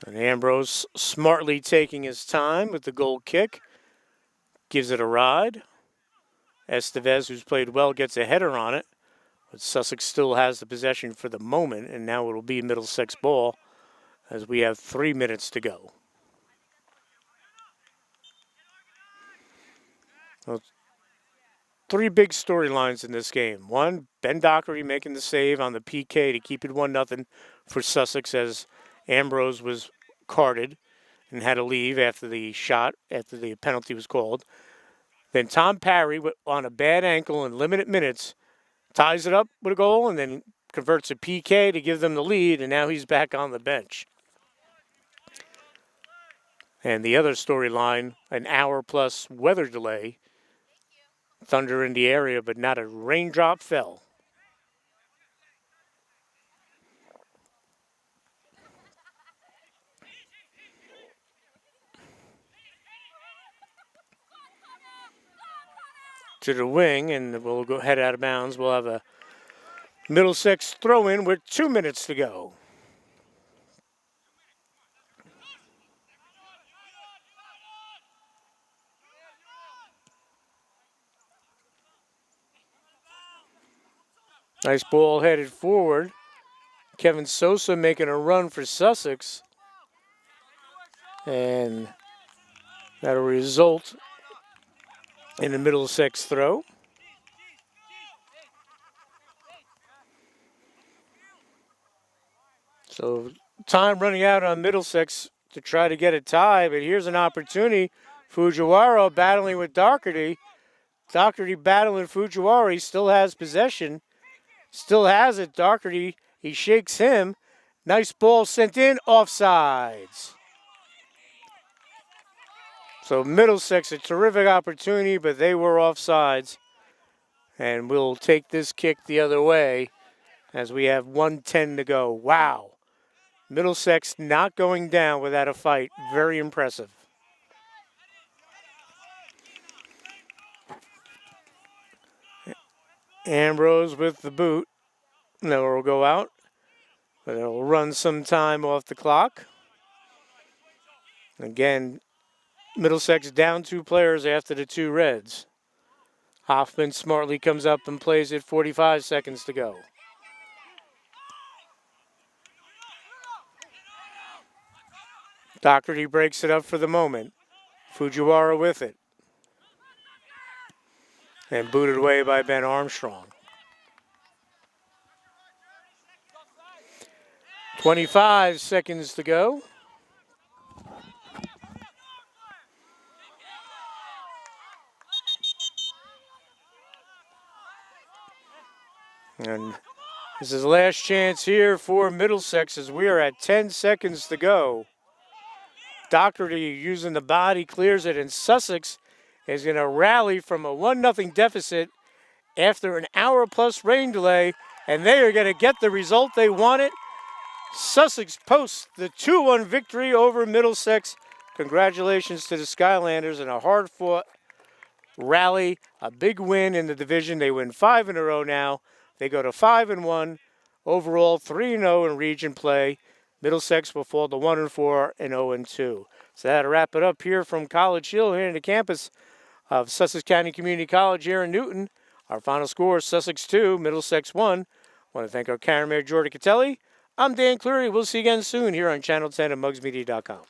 And Ambrose smartly taking his time with the goal kick. Gives it a ride. Estevez, who's played well, gets a header on it. But Sussex still has the possession for the moment, and now it'll be Middlesex ball as we have 3 minutes to go. Well, 3 big storylines in this game. One, Ben Dockery making the save on the PK to keep it 1-0 for Sussex as Ambrose was carded and had to leave after the shot, after the penalty was called. Then Tom Parry, on a bad ankle in limited minutes, ties it up with a goal and then converts a PK to give them the lead, and now he's back on the bench. And the other storyline, an hour-plus weather delay. Thunder in the area, but not a raindrop fell. To the wing, and we'll go head out of bounds. We'll have a Middlesex throw-in with 2 minutes to go. Nice ball headed forward. Kevin Sosa making a run for Sussex. And that'll result in the Middlesex throw. So time running out on Middlesex to try to get a tie, but here's an opportunity. Fujiwara battling with Doherty. Doherty battling Fujiwara. He still has possession. Still has it. Doherty, he shakes him. Nice ball sent in, offsides. So Middlesex, a terrific opportunity, but they were offsides. And we'll take this kick the other way as we have 1:10 to go. Wow. Middlesex not going down without a fight. Very impressive. Ambrose with the boot. No, it'll go out. But it'll run some time off the clock. Again, Middlesex down 2 players after the 2 reds. Hoffman smartly comes up and plays it. 45 seconds to go. Doherty breaks it up for the moment. Fujiwara with it. And booted away by Ben Armstrong. 25 seconds to go. And this is the last chance here for Middlesex as we are at 10 seconds to go. Doherty using the body clears it, and Sussex is going to rally from a 1-0 deficit after an hour-plus rain delay, and they are going to get the result they wanted. Sussex posts the 2-1 victory over Middlesex. Congratulations to the Skylanders and a hard-fought rally, a big win in the division. They win 5 in a row now. They go to 5-1, overall 3-0 in region play. Middlesex will fall to 1-4 and 0-2. So that'll wrap it up here from College Hill, here in the campus of Sussex County Community College here in Newton. Our final score is Sussex 2, Middlesex 1. I want to thank our cameraman, Jordan Catelli. I'm Dan Cleary. We'll see you again soon here on Channel 10 at mugsmedia.com.